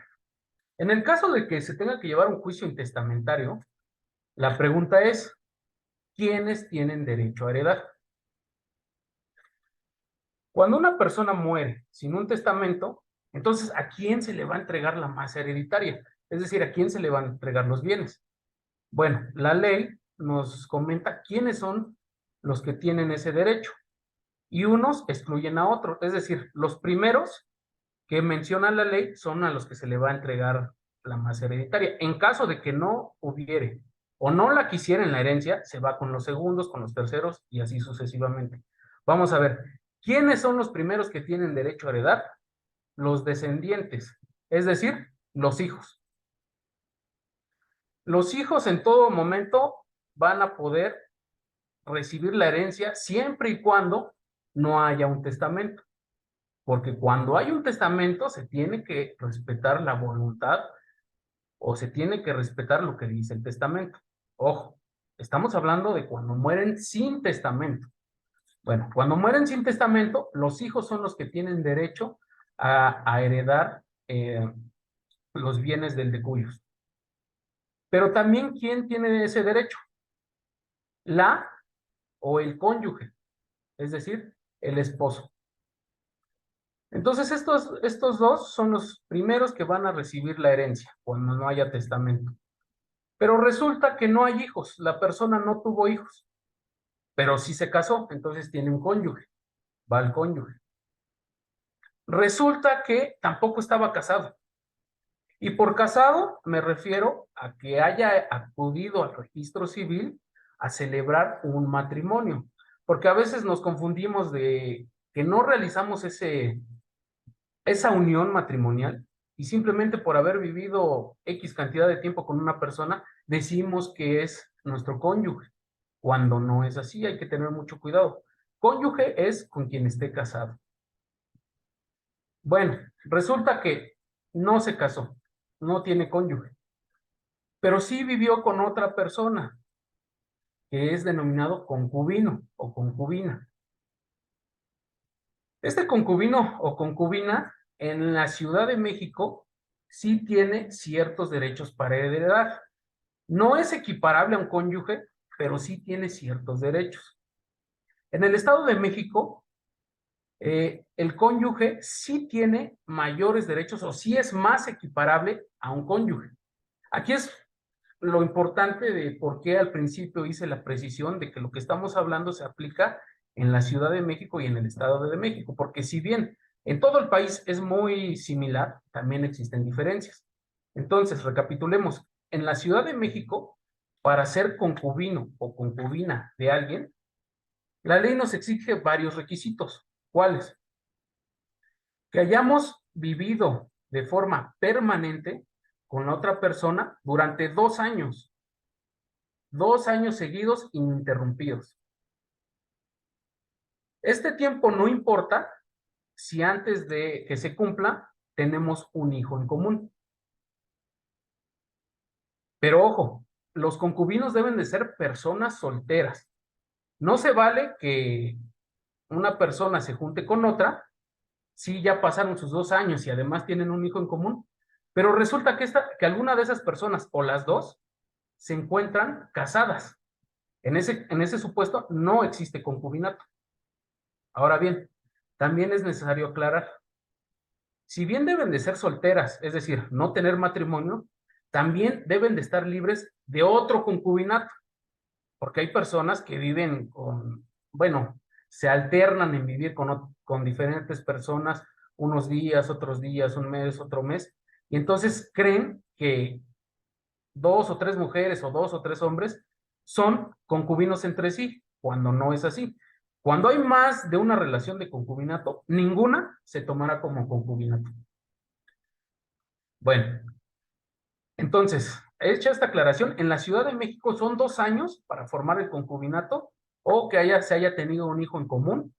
en el caso de que se tenga que llevar un juicio intestamentario, la pregunta es, ¿quiénes tienen derecho a heredar? Cuando una persona muere sin un testamento, entonces, ¿a quién se le va a entregar la masa hereditaria? Es decir, ¿a quién se le van a entregar los bienes? Bueno, la ley nos comenta quiénes son los que tienen ese derecho y unos excluyen a otros. Es decir, los primeros que menciona la ley son a los que se le va a entregar la masa hereditaria. En caso de que no hubiere o no la quisiera en la herencia, se va con los segundos, con los terceros y así sucesivamente. Vamos a ver, ¿quiénes son los primeros que tienen derecho a heredar? Los descendientes, es decir, los hijos. Los hijos en todo momento van a poder recibir la herencia siempre y cuando no haya un testamento. Porque cuando hay un testamento se tiene que respetar la voluntad o se tiene que respetar lo que dice el testamento. Ojo, estamos hablando de cuando mueren sin testamento. Bueno, cuando mueren sin testamento, los hijos son los que tienen derecho a heredar los bienes del de cuyos. Pero también, ¿quién tiene ese derecho? La o el cónyuge, es decir, el esposo. Entonces, estos dos son los primeros que van a recibir la herencia cuando no haya testamento. Pero resulta que no hay hijos, la persona no tuvo hijos, pero sí se casó, entonces tiene un cónyuge, va al cónyuge. Resulta que tampoco estaba casado. Y por casado me refiero a que haya acudido al registro civil a celebrar un matrimonio, porque a veces nos confundimos de que no realizamos esa unión matrimonial y simplemente por haber vivido X cantidad de tiempo con una persona, decimos que es nuestro cónyuge, cuando no es así, hay que tener mucho cuidado. Cónyuge es con quien esté casado. Bueno, resulta que no se casó, no tiene cónyuge, pero sí vivió con otra persona, que es denominado concubino o concubina. Este concubino o concubina en la Ciudad de México sí tiene ciertos derechos para heredar. No es equiparable a un cónyuge, pero sí tiene ciertos derechos. En el Estado de México, el cónyuge sí tiene mayores derechos o sí es más equiparable a un cónyuge. Aquí es lo importante de por qué al principio hice la precisión de que lo que estamos hablando se aplica en la Ciudad de México y en el Estado de México, porque si bien en todo el país es muy similar, también existen diferencias. Entonces, recapitulemos. En la Ciudad de México, para ser concubino o concubina de alguien, la ley nos exige varios requisitos. ¿Cuáles? Que hayamos vivido de forma permanente con la otra persona durante 2 años. 2 años seguidos ininterrumpidos. Este tiempo no importa si antes de que se cumpla tenemos un hijo en común. Pero ojo, los concubinos deben de ser personas solteras. No se vale que una persona se junte con otra, si ya pasaron sus 2 años y además tienen un hijo en común, pero resulta que alguna de esas personas o las dos se encuentran casadas. En ese supuesto no existe concubinato. Ahora bien, también es necesario aclarar, si bien deben de ser solteras, es decir, no tener matrimonio, también deben de estar libres de otro concubinato, porque hay personas que viven bueno, se alternan en vivir con diferentes personas unos días, un mes, otro mes, y entonces creen que 2 o 3 mujeres o 2 o 3 hombres son concubinos entre sí, cuando no es así. Cuando hay más de una relación de concubinato, ninguna se tomará como concubinato. Bueno, entonces, hecha esta aclaración, en la Ciudad de México son 2 años para formar el concubinato o que se haya tenido un hijo en común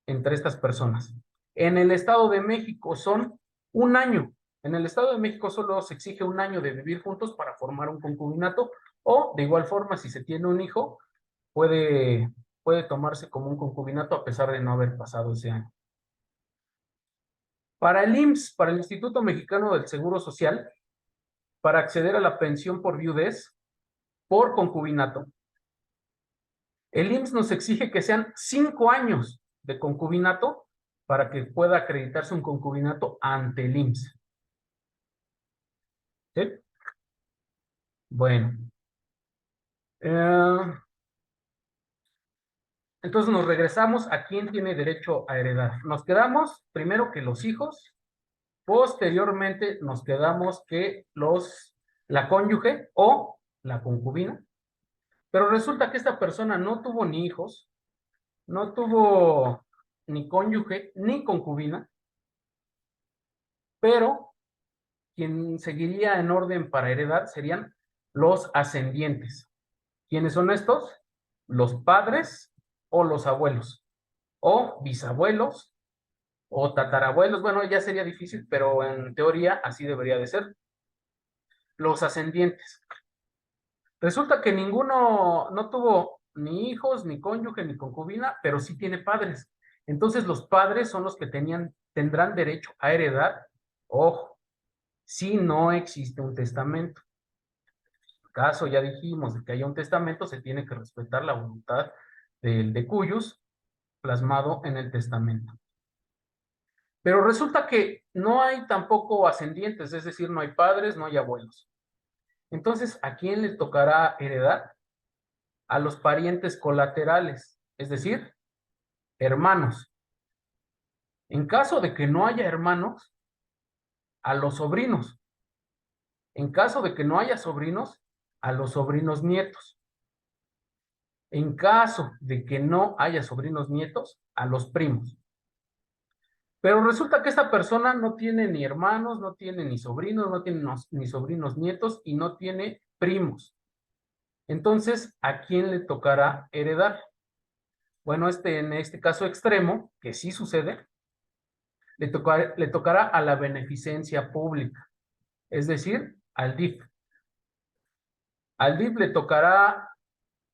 entre estas personas. En el Estado de México son 1 año. En el Estado de México solo se exige 1 año de vivir juntos para formar un concubinato o de igual forma si se tiene un hijo puede tomarse como un concubinato a pesar de no haber pasado ese año. Para el IMSS, para el Instituto Mexicano del Seguro Social, para acceder a la pensión por viudez, por concubinato, el IMSS nos exige que sean 5 años de concubinato para que pueda acreditarse un concubinato ante el IMSS. ¿Sí? Bueno. Entonces nos regresamos a quién tiene derecho a heredar. Nos quedamos primero que los hijos, posteriormente nos quedamos que la cónyuge o la concubina, pero resulta que esta persona no tuvo ni hijos, no tuvo ni cónyuge ni concubina, pero quien seguiría en orden para heredar serían los ascendientes. ¿Quiénes son estos? Los padres o los abuelos, o bisabuelos, o tatarabuelos. Bueno, ya sería difícil, pero en teoría así debería de ser. Los ascendientes. Resulta que ninguno no tuvo ni hijos, ni cónyuge, ni concubina, pero sí tiene padres. Entonces los padres son los que tendrán derecho a heredar, ojo, si no existe un testamento. En caso, ya dijimos, de que haya un testamento, se tiene que respetar la voluntad del de cuyos plasmado en el testamento. Pero resulta que no hay tampoco ascendientes, es decir, no hay padres, no hay abuelos. Entonces, ¿a quién le tocará heredar? A los parientes colaterales, es decir, hermanos. En caso de que no haya hermanos, a los sobrinos. En caso de que no haya sobrinos, a los sobrinos nietos. En caso de que no haya sobrinos nietos, a los primos. Pero resulta que esta persona no tiene ni hermanos, no tiene ni sobrinos, no tiene ni sobrinos nietos y no tiene primos. Entonces, ¿a quién le tocará heredar? Bueno, en este caso extremo, que sí sucede, le tocará a la beneficencia pública, es decir, al DIF. Al DIF le tocará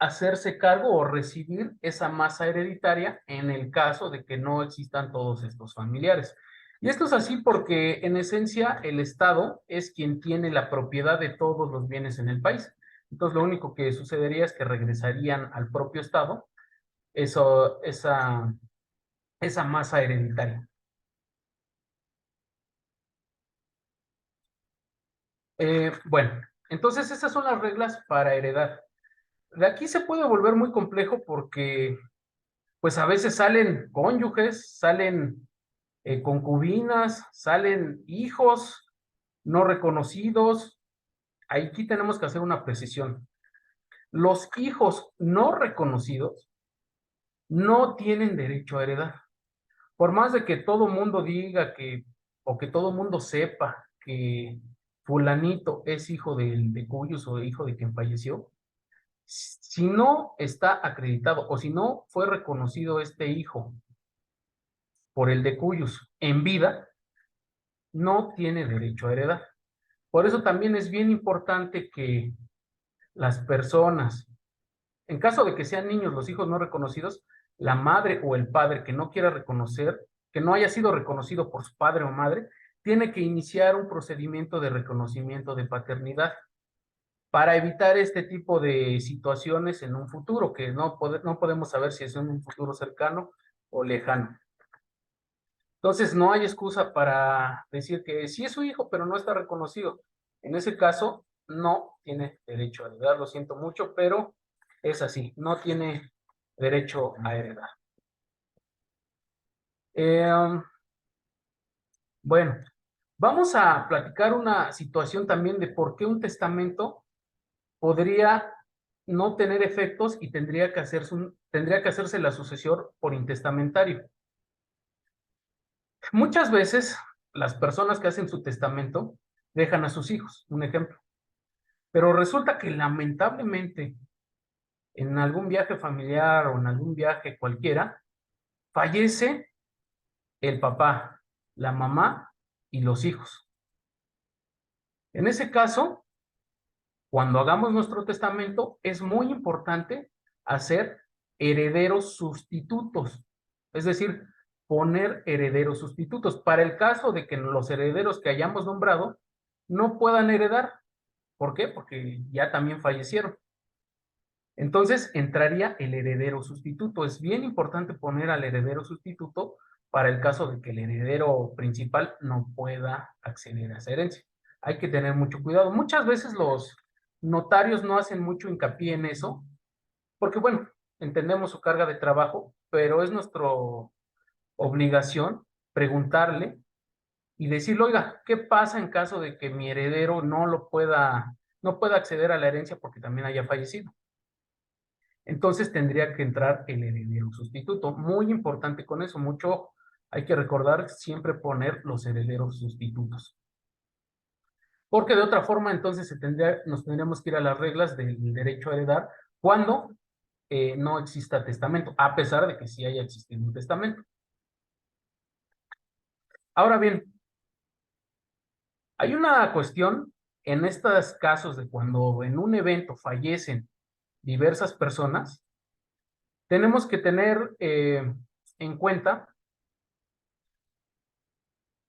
hacerse cargo o recibir esa masa hereditaria en el caso de que no existan todos estos familiares. Y esto es así porque en esencia el Estado es quien tiene la propiedad de todos los bienes en el país. Entonces lo único que sucedería es que regresarían al propio Estado esa masa hereditaria. Bueno, entonces esas son las reglas para heredar. De aquí se puede volver muy complejo porque pues a veces salen cónyuges, salen concubinas, salen hijos no reconocidos. Aquí tenemos que hacer una precisión. Los hijos no reconocidos no tienen derecho a heredar. Por más de que todo mundo diga que, o que todo mundo sepa que fulanito es hijo de cuyos o hijo de quien falleció, si no está acreditado o si no fue reconocido este hijo por el de cuyos en vida, no tiene derecho a heredar. Por eso también es bien importante que las personas, en caso de que sean niños los hijos no reconocidos, la madre o el padre que no quiera reconocer, que no haya sido reconocido por su padre o madre, tiene que iniciar un procedimiento de reconocimiento de paternidad para evitar este tipo de situaciones en un futuro, que no podemos saber si es en un futuro cercano o lejano. Entonces, no hay excusa para decir que sí es su hijo, pero no está reconocido. En ese caso, no tiene derecho a heredar, lo siento mucho, pero es así, no tiene derecho a heredar. Bueno, vamos a platicar una situación también de por qué un testamento podría no tener efectos y tendría que hacerse la sucesión por intestamentario. Muchas veces las personas que hacen su testamento dejan a sus hijos, un ejemplo, pero resulta que lamentablemente en algún viaje familiar o en algún viaje cualquiera, fallece el papá, la mamá y los hijos. En ese caso, cuando hagamos nuestro testamento, es muy importante hacer herederos sustitutos, es decir, poner herederos sustitutos para el caso de que los herederos que hayamos nombrado no puedan heredar. ¿Por qué? Porque ya también fallecieron. Entonces entraría el heredero sustituto. Es bien importante poner al heredero sustituto para el caso de que el heredero principal no pueda acceder a esa herencia. Hay que tener mucho cuidado. Muchas veces los notarios no hacen mucho hincapié en eso, porque bueno, entendemos su carga de trabajo, pero es nuestra obligación preguntarle y decirle, oiga, ¿qué pasa en caso de que mi heredero no pueda acceder a la herencia porque también haya fallecido? Entonces tendría que entrar el heredero sustituto. Muy importante con eso, mucho hay que recordar siempre poner los herederos sustitutos. Porque de otra forma entonces nos tendríamos que ir a las reglas del derecho a heredar cuando no exista testamento, a pesar de que sí haya existido un testamento. Ahora bien, hay una cuestión en estos casos de cuando en un evento fallecen diversas personas, tenemos que tener en cuenta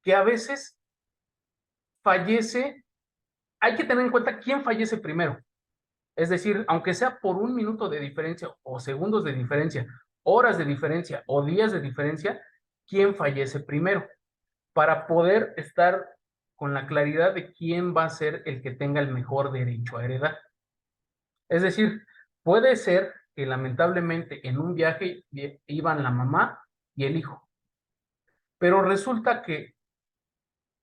que a veces hay que tener en cuenta quién fallece primero. Es decir, aunque sea por un minuto de diferencia o segundos de diferencia, horas de diferencia o días de diferencia, quién fallece primero, para poder estar con la claridad de quién va a ser el que tenga el mejor derecho a heredar. Es decir, puede ser que lamentablemente en un viaje iban la mamá y el hijo, pero resulta que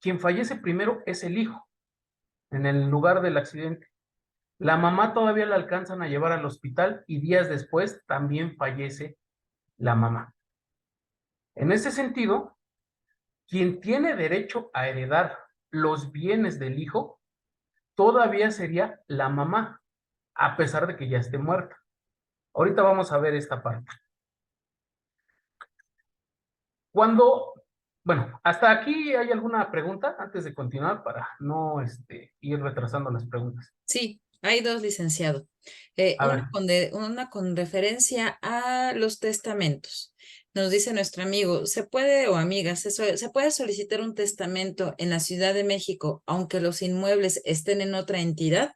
quien fallece primero es el hijo en el lugar del accidente. La mamá todavía la alcanzan a llevar al hospital y días después también fallece la mamá. En ese sentido, quien tiene derecho a heredar los bienes del hijo todavía sería la mamá, a pesar de que ya esté muerta. Ahorita vamos a ver esta parte. Bueno, hasta aquí hay alguna pregunta antes de continuar para no ir retrasando las preguntas. Sí, hay dos, licenciado. A ver. Una con referencia a los testamentos. Nos dice nuestro amigo, ¿se puede, o amiga, se puede solicitar un testamento en la Ciudad de México, aunque los inmuebles estén en otra entidad?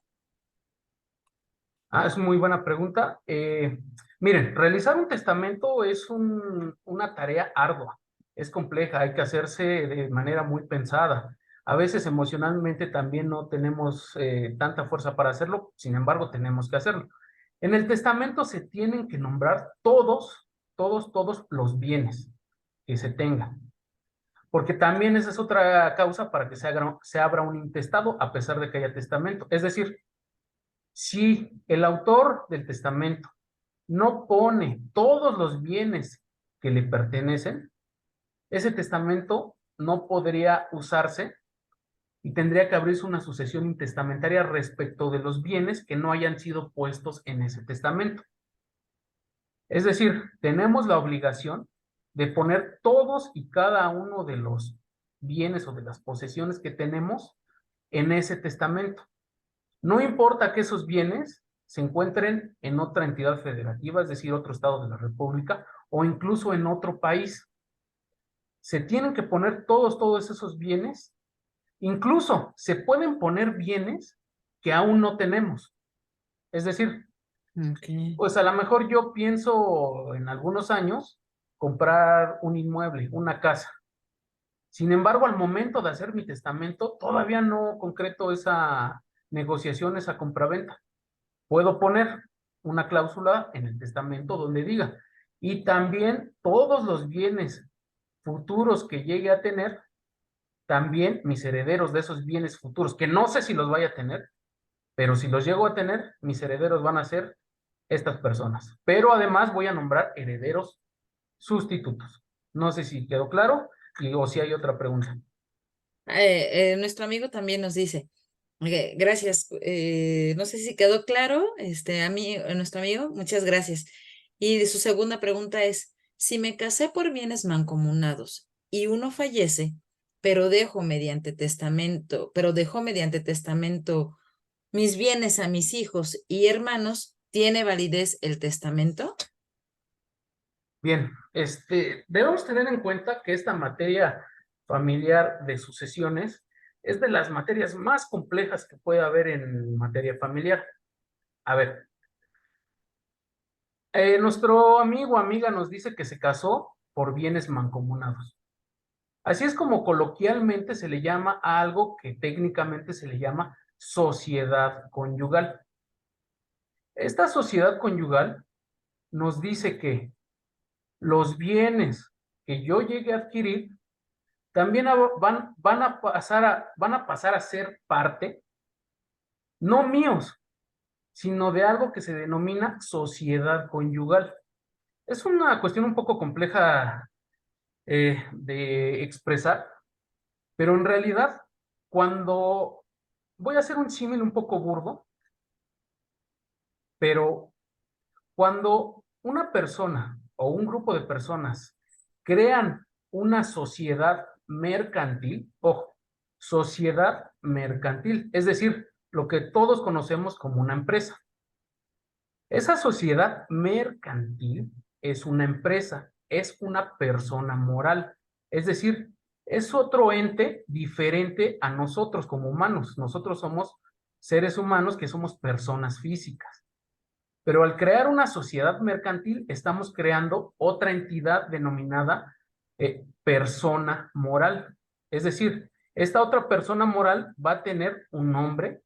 Es muy buena pregunta. Miren, realizar un testamento es una tarea ardua, es compleja, hay que hacerse de manera muy pensada. A veces emocionalmente también no tenemos tanta fuerza para hacerlo, sin embargo, tenemos que hacerlo. En el testamento se tienen que nombrar todos los bienes que se tengan, porque también esa es otra causa para que se abra un intestado a pesar de que haya testamento. Es decir, Si el autor del testamento no pone todos los bienes que le pertenecen, ese testamento no podría usarse y tendría que abrirse una sucesión intestamentaria respecto de los bienes que no hayan sido puestos en ese testamento. Es decir, tenemos la obligación de poner todos y cada uno de los bienes o de las posesiones que tenemos en ese testamento. No importa que esos bienes se encuentren en otra entidad federativa, es decir, otro estado de la República, o incluso en otro país. Se tienen que poner todos esos bienes. Incluso se pueden poner bienes que aún no tenemos. Es decir, Ok. pues a lo mejor yo pienso en algunos años comprar un inmueble, una casa. Sin embargo, al momento de hacer mi testamento, todavía no concreto esa negociación, esa compraventa. Puedo poner una cláusula en el testamento donde diga, y también todos los bienes futuros que llegue a tener, también mis herederos de esos bienes futuros, que no sé si los vaya a tener, pero si los llego a tener, mis herederos van a ser estas personas. Pero además voy a nombrar herederos sustitutos. No sé si quedó claro o si hay otra pregunta. Nuestro amigo también nos dice, gracias, no sé si quedó claro, a mí, nuestro amigo, muchas gracias. Y de su segunda pregunta es, si me casé por bienes mancomunados y uno fallece, pero dejó mediante testamento mis bienes a mis hijos y hermanos, ¿tiene validez el testamento? Bien, debemos tener en cuenta que esta materia familiar de sucesiones es de las materias más complejas que puede haber en materia familiar. A ver, nuestro amigo o amiga nos dice que se casó por bienes mancomunados. Así es como coloquialmente se le llama a algo que técnicamente se le llama sociedad conyugal. Esta sociedad conyugal nos dice que los bienes que yo llegue a adquirir también van a pasar a ser parte, no míos, sino de algo que se denomina sociedad conyugal. Es una cuestión un poco compleja de expresar, pero en realidad, cuando voy a hacer un símil un poco burdo, pero cuando una persona o un grupo de personas crean una sociedad mercantil, ojo, sociedad mercantil, es decir, lo que todos conocemos como una empresa. Esa sociedad mercantil es una empresa, es una persona moral, es decir, es otro ente diferente a nosotros como humanos. Nosotros somos seres humanos que somos personas físicas. Pero al crear una sociedad mercantil, estamos creando otra entidad denominada persona moral. Es decir, esta otra persona moral va a tener un nombre,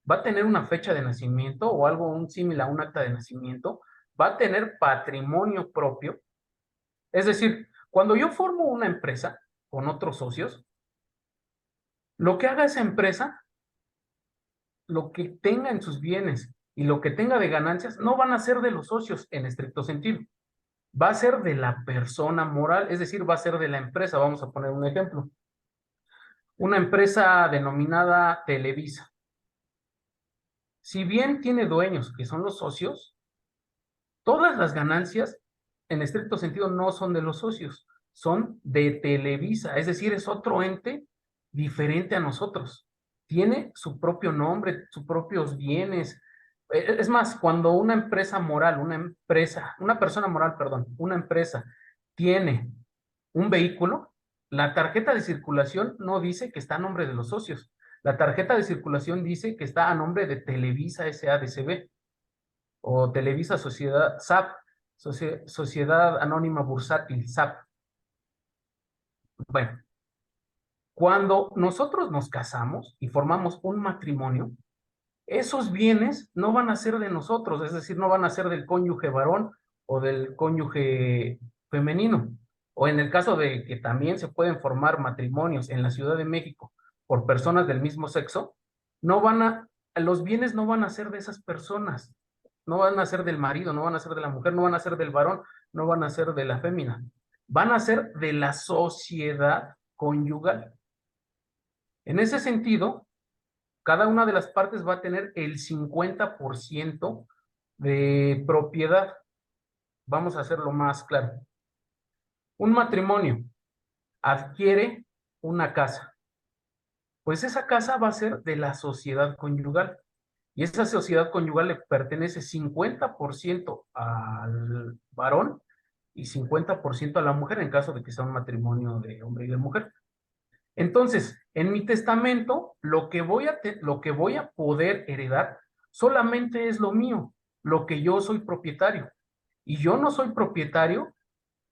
va a tener una fecha de nacimiento o algo un similar a un acta de nacimiento, va a tener patrimonio propio. Es decir, cuando yo formo una empresa con otros socios, lo que haga esa empresa, lo que tenga en sus bienes y lo que tenga de ganancias, no van a ser de los socios en estricto sentido. Va a ser de la persona moral, es decir, va a ser de la empresa. Vamos a poner un ejemplo. Una empresa denominada Televisa. Si bien tiene dueños que son los socios, todas las ganancias, en estricto sentido, no son de los socios, son de Televisa, es decir, es otro ente diferente a nosotros. Tiene su propio nombre, sus propios bienes. Es más, cuando una empresa moral, una persona moral, perdón, una empresa tiene un vehículo, la tarjeta de circulación no dice que está a nombre de los socios. La tarjeta de circulación dice que está a nombre de Televisa S.A.D.C.B. o Televisa Sociedad SAP, Sociedad Anónima Bursátil SAP. Bueno, cuando nosotros nos casamos y formamos un matrimonio, esos bienes no van a ser de nosotros, es decir, no van a ser del cónyuge varón o del cónyuge femenino. O en el caso de que también se pueden formar matrimonios en la Ciudad de México por personas del mismo sexo, no van a los bienes no van a ser de esas personas, no van a ser del marido, no van a ser de la mujer, no van a ser del varón, no van a ser de la fémina, van a ser de la sociedad conyugal. En ese sentido, cada una de las partes va a tener el 50% de propiedad. Vamos a hacerlo más claro. Un matrimonio adquiere una casa, pues esa casa va a ser de la sociedad conyugal. Y esa sociedad conyugal le pertenece 50% al varón y 50% a la mujer en caso de que sea un matrimonio de hombre y de mujer. Entonces, en mi testamento, lo que voy a poder heredar solamente es lo mío, lo que yo soy propietario. Y yo no soy propietario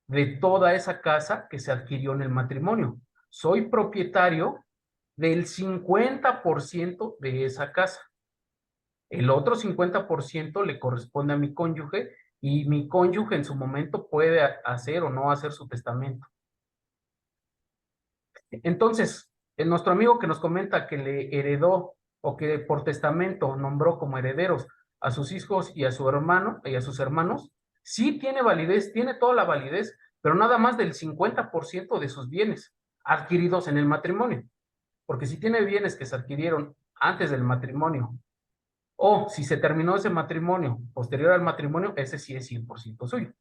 de toda esa casa que se adquirió en el matrimonio. Soy propietario del 50% de esa casa. El otro 50% le corresponde a mi cónyuge y mi cónyuge en su momento puede hacer o no hacer su testamento. Entonces, nuestro amigo que nos comenta que le heredó o que por testamento nombró como herederos a sus hijos y a su hermano y a sus hermanos, sí tiene validez, tiene toda la validez, pero nada más del 50% de sus bienes adquiridos en el matrimonio. Porque si tiene bienes que se adquirieron antes del matrimonio o si se terminó ese matrimonio posterior al matrimonio, ese sí es 100% suyo.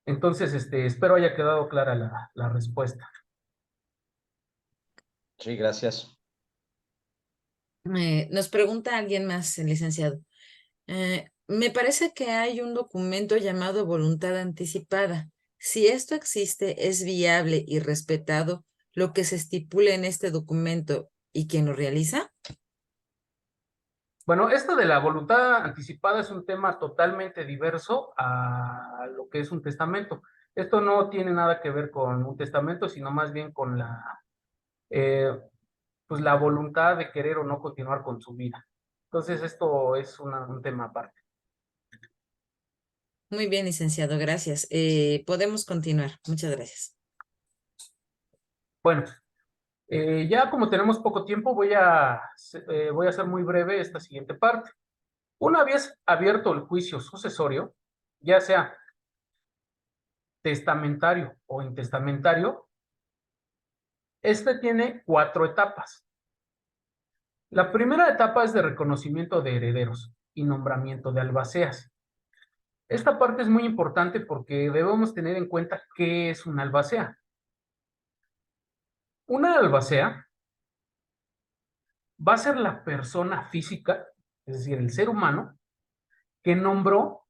Entonces, espero haya quedado clara la respuesta. Sí, gracias. Nos pregunta alguien más, licenciado. Me parece que hay un documento llamado voluntad anticipada. Si esto existe, es viable y respetado lo que se estipula en este documento y quien lo realiza. Bueno, esto de la voluntad anticipada es un tema totalmente diverso a lo que es un testamento. Esto no tiene nada que ver con un testamento, sino más bien con pues la voluntad de querer o no continuar con su vida. Entonces, esto es un tema aparte. Muy bien, licenciado, gracias. Podemos continuar. Muchas gracias. Bueno, ya como tenemos poco tiempo, voy a hacer muy breve esta siguiente parte. Una vez abierto el juicio sucesorio, ya sea testamentario o intestamentario, este tiene 4 etapas. La primera etapa es de reconocimiento de herederos y nombramiento de albaceas. Esta parte es muy importante porque debemos tener en cuenta qué es una albacea. Una albacea va a ser la persona física, es decir, el ser humano, que nombró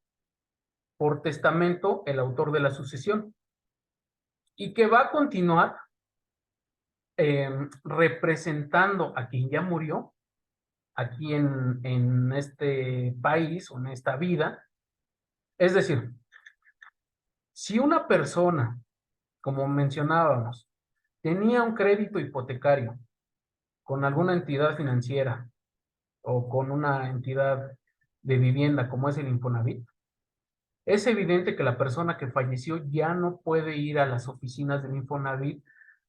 por testamento el autor de la sucesión y que va a continuar representando a quien ya murió aquí en este país o en esta vida. Es decir, si una persona, como mencionábamos, tenía un crédito hipotecario con alguna entidad financiera o con una entidad de vivienda como es el Infonavit, es evidente que la persona que falleció ya no puede ir a las oficinas del Infonavit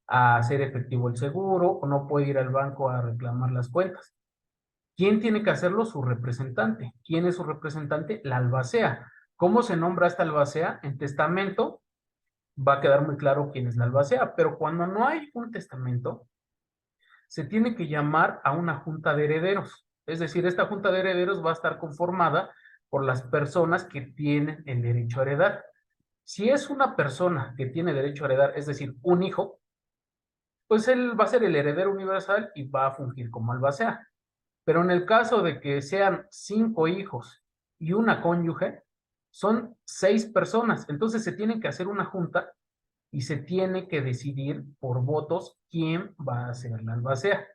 a hacer efectivo el seguro o no puede ir al banco a reclamar las cuentas. ¿Quién tiene que hacerlo? Su representante. ¿Quién es su representante? La albacea. ¿Cómo se nombra esta albacea? En testamento va a quedar muy claro quién es la albacea, pero cuando no hay un testamento, se tiene que llamar a una junta de herederos. Es decir, esta junta de herederos va a estar conformada por las personas que tienen el derecho a heredar. Si es una persona que tiene derecho a heredar, es decir, un hijo, pues él va a ser el heredero universal y va a fungir como albacea. Pero en el caso de que sean 5 hijos y una cónyuge, son 6 personas. Entonces se tiene que hacer una junta y se tiene que decidir por votos quién va a ser la albacea.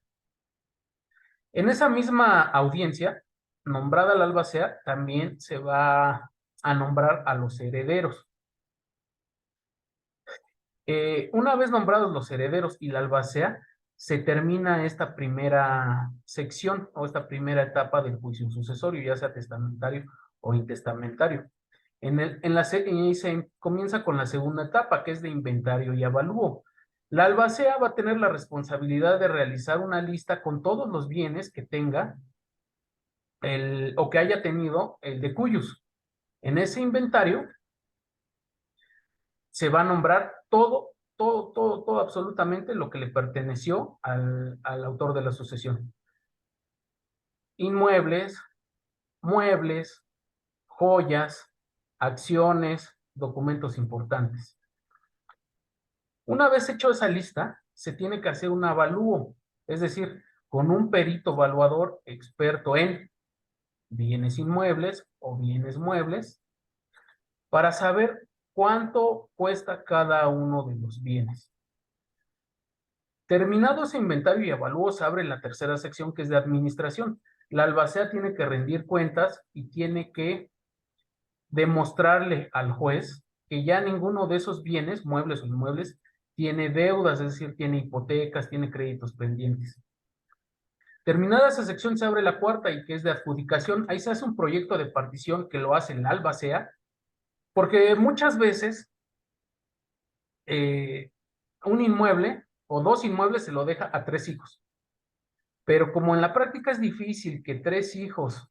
En esa misma audiencia, nombrada la albacea, también se va a nombrar a los herederos. Una vez nombrados los herederos y la albacea, se termina esta primera sección o esta primera etapa del juicio sucesorio, ya sea testamentario o intestamentario. Y se comienza con la segunda etapa, que es de inventario y avalúo. La albacea va a tener la responsabilidad de realizar una lista con todos los bienes que tenga o que haya tenido el de cuyos. En ese inventario se va a nombrar todo, absolutamente lo que le perteneció al autor de la sucesión. Inmuebles, muebles, joyas, acciones, documentos importantes. Una vez hecho esa lista, se tiene que hacer un avalúo, es decir, con un perito evaluador experto en bienes inmuebles o bienes muebles, para saber cuánto cuesta cada uno de los bienes. Terminado ese inventario y avalúo, se abre la tercera sección, que es de administración. La albacea tiene que rendir cuentas y tiene que demostrarle al juez que ya ninguno de esos bienes, muebles o inmuebles, tiene deudas, es decir, tiene hipotecas, tiene créditos pendientes. Terminada esa sección, se abre la cuarta, y que es de adjudicación. Ahí se hace un proyecto de partición que lo hace la albacea, porque muchas veces un inmueble o dos inmuebles se lo deja a 3 hijos. Pero como en la práctica es difícil que 3 hijos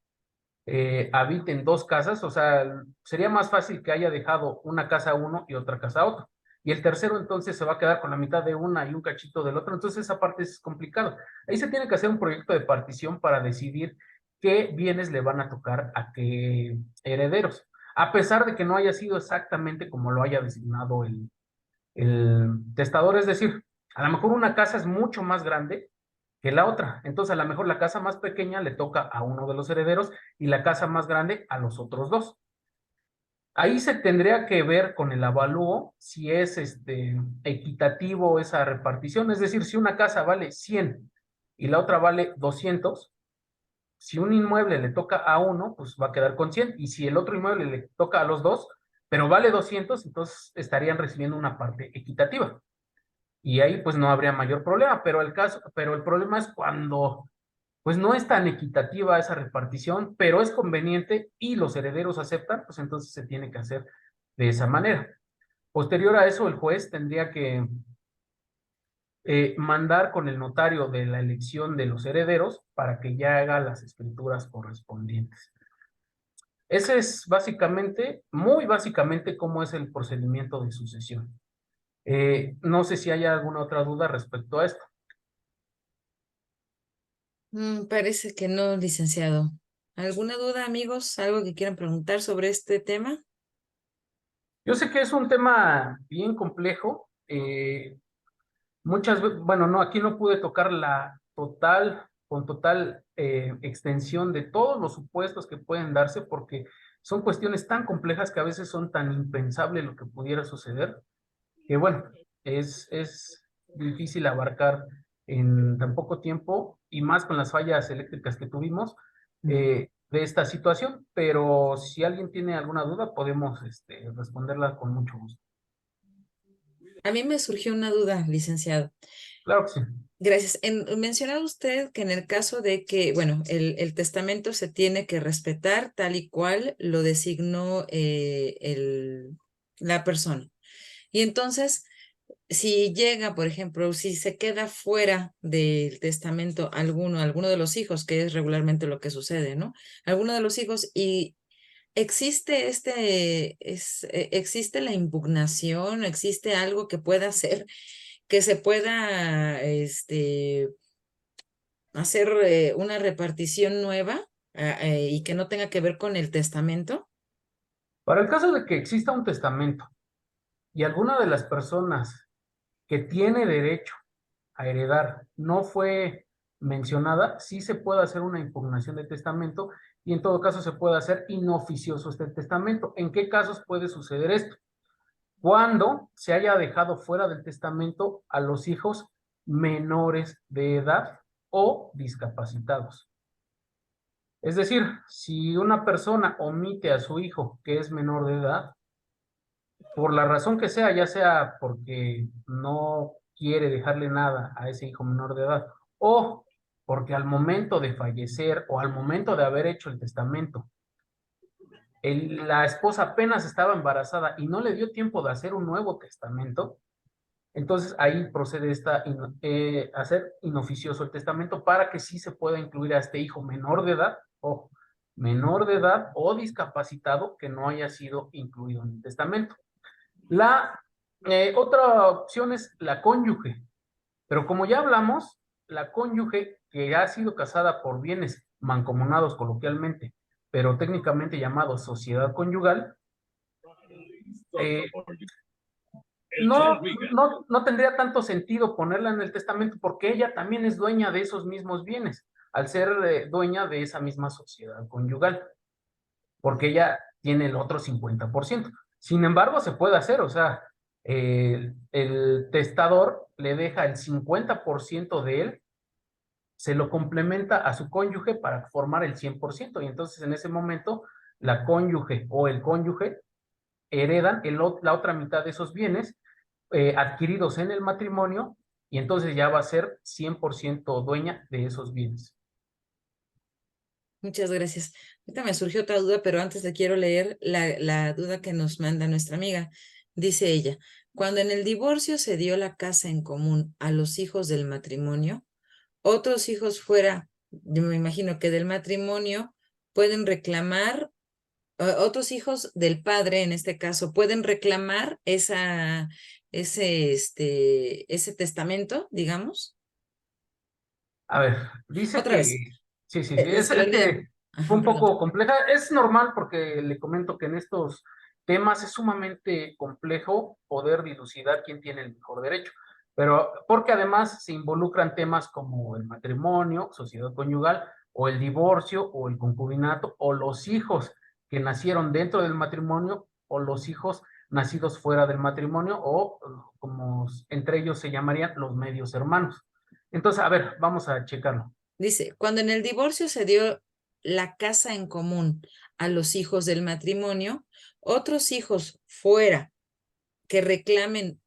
habiten 2 casas, o sea, sería más fácil que haya dejado una casa a uno y otra casa a otro. Y el tercero entonces se va a quedar con la mitad de una y un cachito del otro. Entonces esa parte es complicado. Ahí se tiene que hacer un proyecto de partición para decidir qué bienes le van a tocar a qué herederos. A pesar de que no haya sido exactamente como lo haya designado el testador, es decir, a lo mejor una casa es mucho más grande que la otra, entonces a lo mejor la casa más pequeña le toca a uno de los herederos y la casa más grande a los otros dos. Ahí se tendría que ver con el avalúo si es equitativo esa repartición, es decir, si una casa vale 100 y la otra vale 200, si un inmueble le toca a uno, pues va a quedar con 100, y si el otro inmueble le toca a los dos, pero vale 200, entonces estarían recibiendo una parte equitativa. Y ahí pues no habría mayor problema, pero el problema es cuando pues no es tan equitativa esa repartición, pero es conveniente y los herederos aceptan, pues entonces se tiene que hacer de esa manera. Posterior a eso, el juez tendría que mandar con el notario de la elección de los herederos para que ya haga las escrituras correspondientes. Ese es básicamente, muy básicamente, cómo es el procedimiento de sucesión. No sé si hay alguna otra duda respecto a esto. Parece que no, licenciado. ¿Alguna duda, amigos? ¿Algo que quieran preguntar sobre este tema? Yo sé que es un tema bien complejo. Muchas veces, bueno, no, aquí no pude tocar con total extensión de todos los supuestos que pueden darse, porque son cuestiones tan complejas que a veces son tan impensable lo que pudiera suceder, que bueno, es difícil abarcar en tan poco tiempo, y más con las fallas eléctricas que tuvimos de esta situación, pero si alguien tiene alguna duda, podemos responderla con mucho gusto. A mí me surgió una duda, licenciado. Claro que sí. Gracias. Mencionaba usted que en el caso de que, bueno, el testamento se tiene que respetar tal y cual lo designó la persona. Y entonces, si llega, por ejemplo, si se queda fuera del testamento alguno de los hijos, que es regularmente lo que sucede, ¿no? Alguno de los hijos, y existe existe la impugnación, existe algo que pueda hacer, que se pueda hacer una repartición nueva, y que no tenga que ver con el testamento. Para el caso de que exista un testamento y alguna de las personas que tiene derecho a heredar no fue mencionada, sí se puede hacer una impugnación de testamento, y en todo caso se puede hacer inoficioso este testamento. ¿En qué casos puede suceder esto? Cuando se haya dejado fuera del testamento a los hijos menores de edad o discapacitados. Es decir, si una persona omite a su hijo que es menor de edad, por la razón que sea, ya sea porque no quiere dejarle nada a ese hijo menor de edad, o porque al momento de fallecer o al momento de haber hecho el testamento, la esposa apenas estaba embarazada y no le dio tiempo de hacer un nuevo testamento, entonces ahí procede hacer inoficioso el testamento para que sí se pueda incluir a este hijo menor de edad, o menor de edad o discapacitado que no haya sido incluido en el testamento. La otra opción es la cónyuge, pero como ya hablamos, la cónyuge que ha sido casada por bienes mancomunados coloquialmente, pero técnicamente llamado sociedad conyugal, no tendría tanto sentido ponerla en el testamento porque ella también es dueña de esos mismos bienes, al ser dueña de esa misma sociedad conyugal, porque ella tiene el otro 50%. Sin embargo, se puede hacer, o sea, el testador le deja el 50% de él, se lo complementa a su cónyuge para formar el 100%, y entonces en ese momento la cónyuge o el cónyuge heredan la otra mitad de esos bienes adquiridos en el matrimonio, y entonces ya va a ser 100% dueña de esos bienes. Muchas gracias. Ahorita me surgió otra duda, pero antes le quiero leer la duda que nos manda nuestra amiga. Dice ella, cuando en el divorcio se dio la casa en común a los hijos del matrimonio, otros hijos fuera, yo me imagino que del matrimonio, pueden reclamar, otros hijos del padre en este caso, pueden reclamar ese testamento, digamos. A ver, dice Otra que, vez, sí, se lo es leo. que fue Ajá, un perdón. poco compleja, es normal porque le comento que en estos temas es sumamente complejo poder dilucidar quién tiene el mejor derecho, pero porque además se involucran temas como el matrimonio, sociedad conyugal, o el divorcio, o el concubinato, o los hijos que nacieron dentro del matrimonio, o los hijos nacidos fuera del matrimonio, o como entre ellos se llamarían los medios hermanos. Entonces, a ver, vamos a checarlo. Dice, cuando en el divorcio se dio la casa en común a los hijos del matrimonio, otros hijos fuera que reclamen,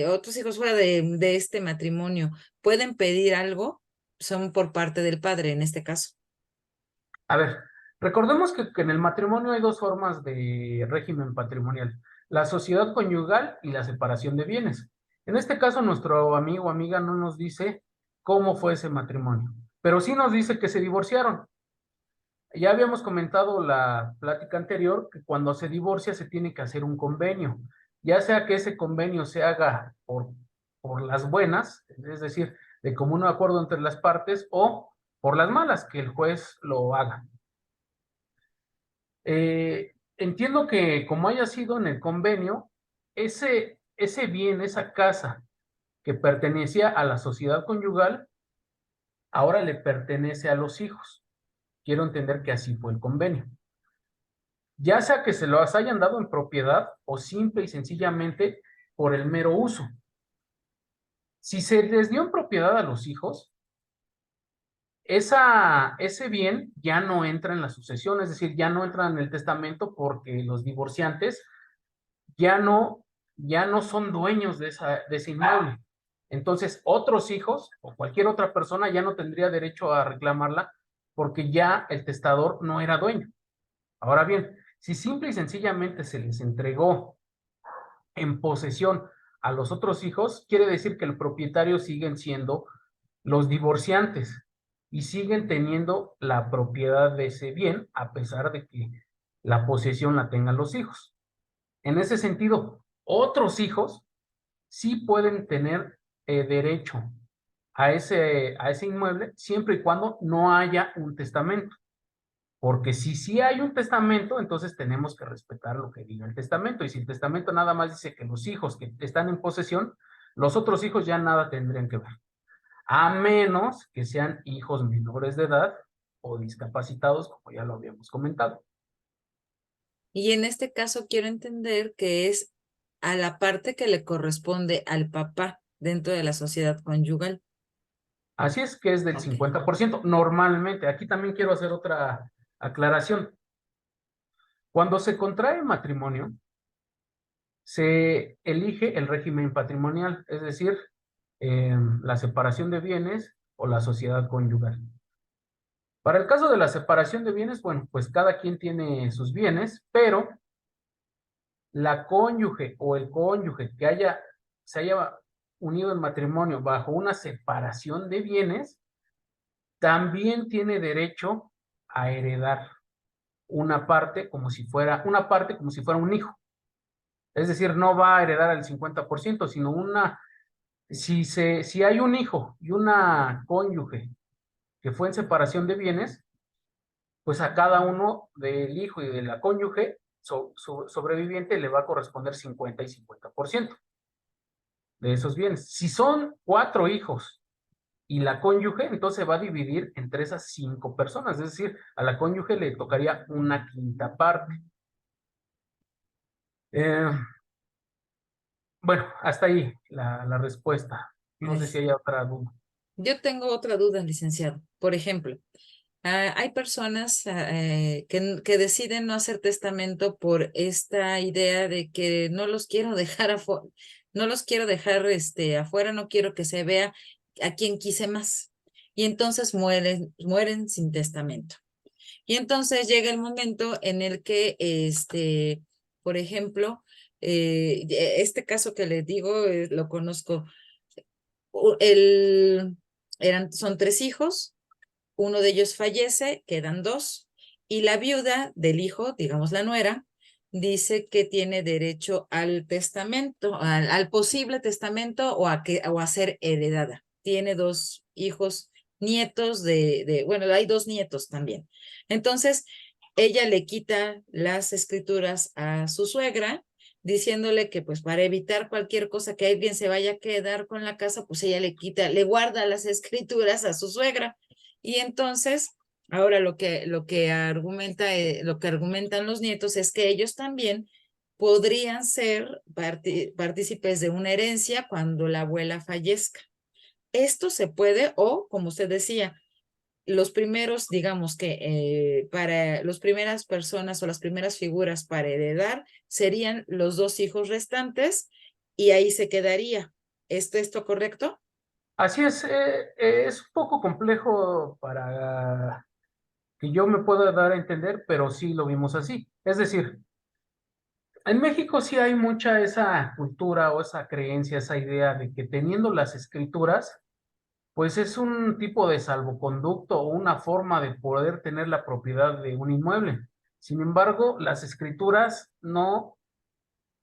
otros hijos fuera de este matrimonio, pueden pedir algo, son por parte del padre en este caso. A ver, recordemos que en el matrimonio hay dos formas de régimen patrimonial, la sociedad conyugal y la separación de bienes. En este caso, nuestro amigo o amiga no nos dice cómo fue ese matrimonio, pero sí nos dice que se divorciaron. Ya habíamos comentado la plática anterior que cuando se divorcia se tiene que hacer un convenio, ya sea que ese convenio se haga por las buenas, es decir, de común acuerdo entre las partes, o por las malas, que el juez lo haga. Entiendo que como haya sido en el convenio, ese bien, esa casa que pertenecía a la sociedad conyugal, ahora le pertenece a los hijos. Quiero entender que así fue el convenio. Ya sea que se los hayan dado en propiedad o simple y sencillamente por el mero uso. Si se les dio en propiedad a los hijos, ese bien ya no entra en la sucesión, es decir, ya no entra en el testamento porque los divorciantes ya no son dueños de ese inmueble. Entonces, otros hijos o cualquier otra persona ya no tendría derecho a reclamarla porque ya el testador no era dueño. Ahora bien, si simple y sencillamente se les entregó en posesión a los otros hijos, quiere decir que el propietario siguen siendo los divorciantes y siguen teniendo la propiedad de ese bien a pesar de que la posesión la tengan los hijos. En ese sentido, otros hijos sí pueden tener derecho a ese inmueble siempre y cuando no haya un testamento. Porque si sí hay un testamento, entonces tenemos que respetar lo que diga el testamento. Y si el testamento nada más dice que los hijos que están en posesión, los otros hijos ya nada tendrían que ver. A menos que sean hijos menores de edad o discapacitados, como ya lo habíamos comentado. Y en este caso quiero entender que es a la parte que le corresponde al papá dentro de la sociedad conyugal. Así es que es del 50%. Normalmente, aquí también quiero hacer otra aclaración. Cuando se contrae matrimonio, se elige el régimen patrimonial, es decir, la separación de bienes o la sociedad conyugal. Para el caso de la separación de bienes, bueno, pues cada quien tiene sus bienes, pero la cónyuge o el cónyuge que se haya unido en matrimonio bajo una separación de bienes, también tiene derecho a heredar una parte como si fuera un hijo. Es decir, no va a heredar al 50%, sino si hay un hijo y una cónyuge que fue en separación de bienes, pues a cada uno del hijo y de la cónyuge sobreviviente le va a corresponder 50 y 50% de esos bienes. Si son 4 hijos y la cónyuge, entonces va a dividir entre esas 5 personas, es decir, a la cónyuge le tocaría una quinta parte. Bueno, hasta ahí la respuesta. No sé si hay otra duda. Yo tengo otra duda, licenciado. Por ejemplo, hay personas que deciden no hacer testamento por esta idea de que no los quiero dejar afuera, no los quiero dejar afuera, no quiero que se vea a quien quise más. Y entonces mueren sin testamento. Y entonces llega el momento en el que, por ejemplo, este caso que les digo, lo conozco. El, son 3 hijos, uno de ellos fallece, quedan 2, y la viuda del hijo, digamos la nuera, dice que tiene derecho al testamento, al posible testamento o a ser heredada. Tiene 2 hijos, nietos bueno, hay 2 nietos también. Entonces, ella le quita las escrituras a su suegra, diciéndole que pues para evitar cualquier cosa que alguien se vaya a quedar con la casa, pues ella le guarda las escrituras a su suegra. Y entonces, ahora lo que argumentan los nietos es que ellos también podrían ser partícipes de una herencia cuando la abuela fallezca. Esto se puede, o como usted decía, los primeros, digamos que para las primeras personas o las primeras figuras para heredar serían los 2 hijos restantes y ahí se quedaría. ¿Es esto correcto? Así es un poco complejo para que yo me pueda dar a entender, pero sí lo vimos así. Es decir, en México sí hay mucha esa cultura o esa creencia, esa idea de que teniendo las escrituras, pues es un tipo de salvoconducto o una forma de poder tener la propiedad de un inmueble. Sin embargo, las escrituras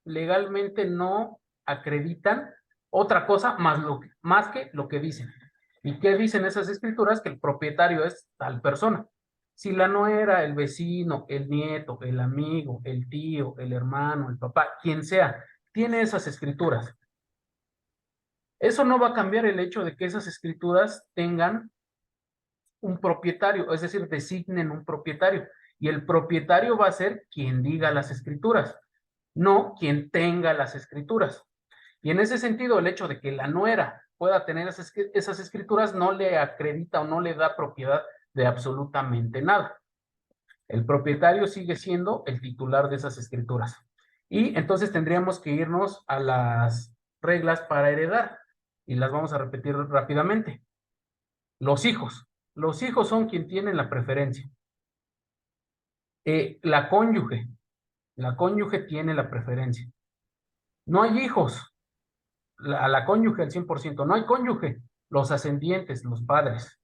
legalmente no acreditan otra cosa más que lo que dicen. ¿Y qué dicen esas escrituras? Que el propietario es tal persona. Si la nuera, el vecino, el nieto, el amigo, el tío, el hermano, el papá, quien sea, tiene esas escrituras. Eso no va a cambiar el hecho de que esas escrituras tengan un propietario, es decir, designen un propietario. Y el propietario va a ser quien diga las escrituras, no quien tenga las escrituras. Y en ese sentido, el hecho de que la nuera pueda tener esas escrituras no le acredita o no le da propiedad de absolutamente nada. El propietario sigue siendo el titular de esas escrituras. Y entonces tendríamos que irnos a las reglas para heredar. Y las vamos a repetir rápidamente. Los hijos. Los hijos son quien tienen la preferencia. La cónyuge. La cónyuge tiene la preferencia. No hay hijos. A la cónyuge al 100%. No hay cónyuge. Los ascendientes, los padres.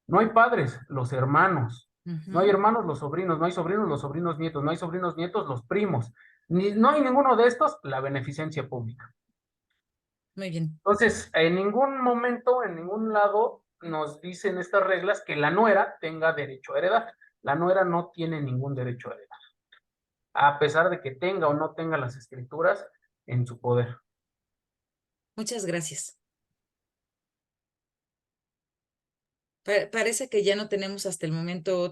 No hay padres, los hermanos. No hay hermanos, los sobrinos. No hay sobrinos, los sobrinos nietos. No hay sobrinos nietos, los primos. No hay ninguno de estos, la beneficencia pública. Muy bien. Entonces, en ningún momento, en ningún lado, nos dicen estas reglas que la nuera tenga derecho a heredar. La nuera no tiene ningún derecho a heredar, a pesar de que tenga o no tenga las escrituras en su poder. Muchas gracias. Parece que ya no tenemos hasta el momento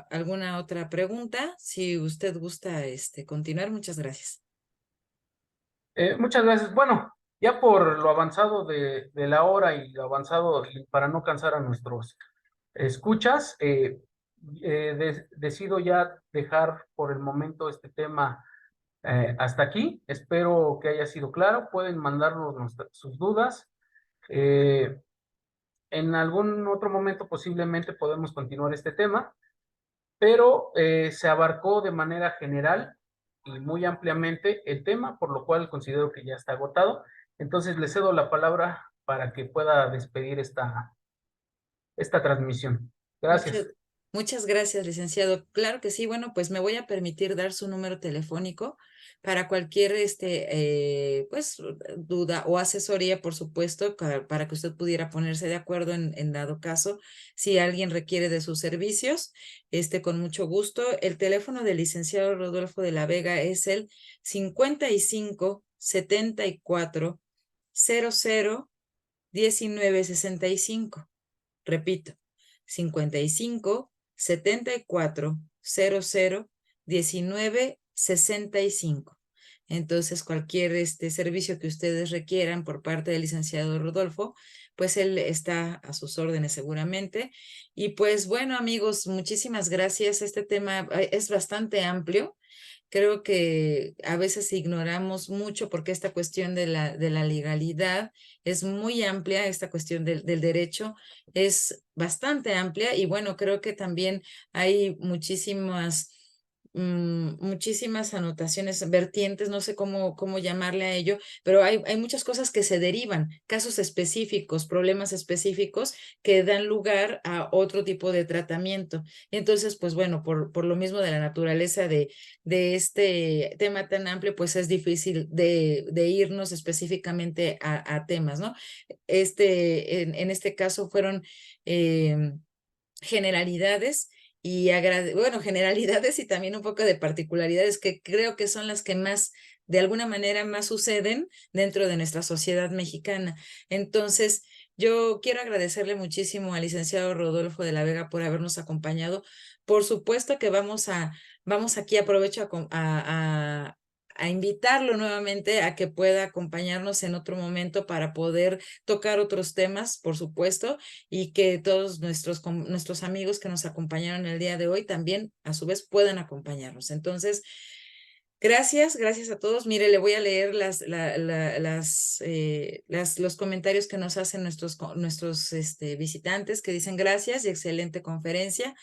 alguna otra pregunta. Si usted gusta continuar, muchas gracias. Muchas gracias. Bueno, ya por lo avanzado de la hora y lo avanzado para no cansar a nuestros escuchas, decido ya dejar por el momento este tema hasta aquí. Espero que haya sido claro. Pueden mandarnos sus dudas. En algún otro momento posiblemente podemos continuar este tema, pero se abarcó de manera general y muy ampliamente el tema, por lo cual considero que ya está agotado. Entonces le cedo la palabra para que pueda despedir esta transmisión. Gracias. Muchas gracias, licenciado. Claro que sí. Bueno, pues me voy a permitir dar su número telefónico para cualquier pues, duda o asesoría, por supuesto, para que usted pudiera ponerse de acuerdo en dado caso, si alguien requiere de sus servicios, con mucho gusto. El teléfono del licenciado Rodolfo de la Vega es el 55 74 00 19 65. Repito, 55 74 00 19 65. Entonces, cualquier servicio que ustedes requieran por parte del licenciado Rodolfo, pues él está a sus órdenes seguramente. Y pues bueno, amigos, muchísimas gracias. Este tema es bastante amplio. Creo que a veces ignoramos mucho porque esta cuestión de la legalidad es muy amplia, esta cuestión del derecho es bastante amplia y bueno, creo que también hay muchísimas anotaciones, vertientes, no sé cómo llamarle a ello, pero hay muchas cosas que se derivan, casos específicos, problemas específicos que dan lugar a otro tipo de tratamiento. Entonces, pues bueno, por lo mismo de la naturaleza de este tema tan amplio, pues es difícil de irnos específicamente a temas, ¿no? En este caso fueron generalidades y bueno, generalidades y también un poco de particularidades que creo que son las que más, de alguna manera, más suceden dentro de nuestra sociedad mexicana. Entonces, yo quiero agradecerle muchísimo al licenciado Rodolfo de la Vega por habernos acompañado. Por supuesto que vamos aquí, aprovecho a invitarlo nuevamente a que pueda acompañarnos en otro momento para poder tocar otros temas, por supuesto, y que todos nuestros amigos que nos acompañaron el día de hoy también a su vez puedan acompañarnos. Entonces, gracias a todos. Mire, le voy a leer los comentarios que nos hacen nuestros visitantes que dicen gracias y excelente conferencia.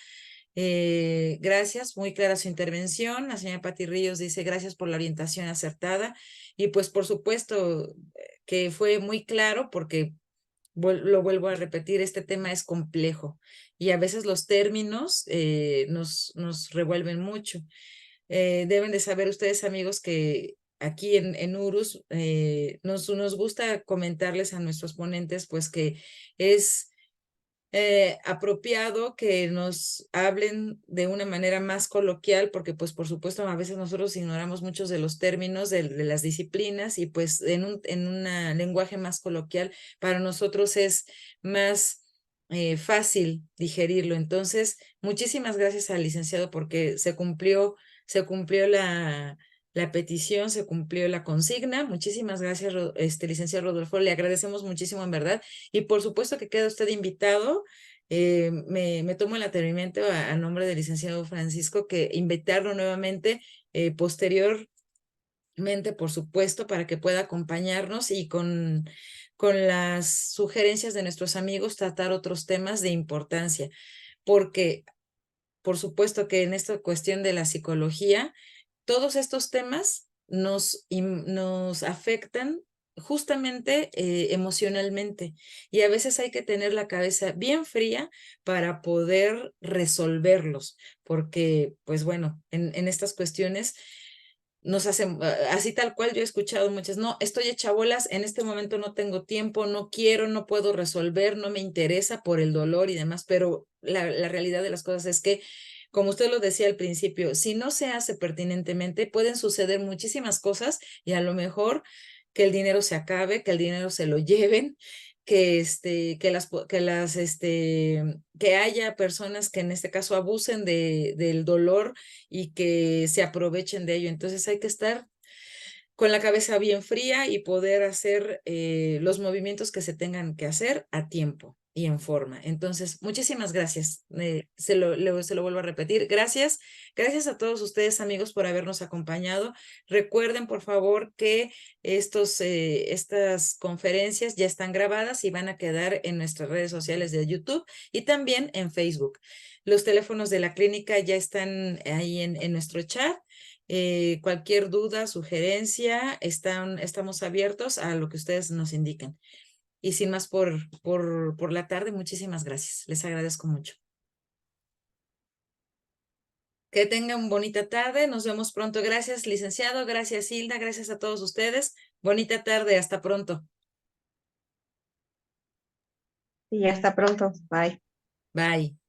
Gracias, muy clara su intervención. La señora Pati Ríos dice gracias por la orientación acertada y pues por supuesto que fue muy claro porque lo vuelvo a repetir, este tema es complejo y a veces los términos nos revuelven mucho. Deben de saber ustedes, amigos, que aquí en URUS nos gusta comentarles a nuestros ponentes, pues que es apropiado que nos hablen de una manera más coloquial, porque pues por supuesto a veces nosotros ignoramos muchos de los términos de las disciplinas y pues en un lenguaje más coloquial para nosotros es más fácil digerirlo. Entonces, muchísimas gracias al licenciado porque se cumplió la petición, se cumplió la consigna. Muchísimas gracias, licenciado Rodolfo. Le agradecemos muchísimo en verdad. Y por supuesto que queda usted invitado. Me tomo el atrevimiento a nombre del licenciado Francisco que invitarlo nuevamente posteriormente, por supuesto, para que pueda acompañarnos y con las sugerencias de nuestros amigos tratar otros temas de importancia, porque por supuesto que en esta cuestión de la psicología, todos estos temas nos afectan justamente emocionalmente y a veces hay que tener la cabeza bien fría para poder resolverlos, porque pues bueno, en estas cuestiones nos hacen, así tal cual yo he escuchado muchas, no, estoy hecha bolas, en este momento no tengo tiempo, no quiero, no puedo resolver, no me interesa por el dolor y demás, pero la realidad de las cosas es que como usted lo decía al principio, si no se hace pertinentemente, pueden suceder muchísimas cosas y a lo mejor que el dinero se acabe, que el dinero se lo lleven, que haya personas que en este caso abusen del dolor y que se aprovechen de ello. Entonces hay que estar con la cabeza bien fría y poder hacer los movimientos que se tengan que hacer a tiempo y en forma. Entonces, muchísimas gracias. Se lo vuelvo a repetir. Gracias a todos ustedes, amigos, por habernos acompañado. Recuerden, por favor, que estas conferencias ya están grabadas y van a quedar en nuestras redes sociales de YouTube y también en Facebook. Los teléfonos de la clínica ya están ahí en nuestro chat. Cualquier duda, sugerencia, estamos abiertos a lo que ustedes nos indiquen. Y sin más por la tarde, muchísimas gracias. Les agradezco mucho. Que tengan bonita tarde. Nos vemos pronto. Gracias, licenciado. Gracias, Hilda. Gracias a todos ustedes. Bonita tarde. Hasta pronto. Y hasta pronto. Bye. Bye.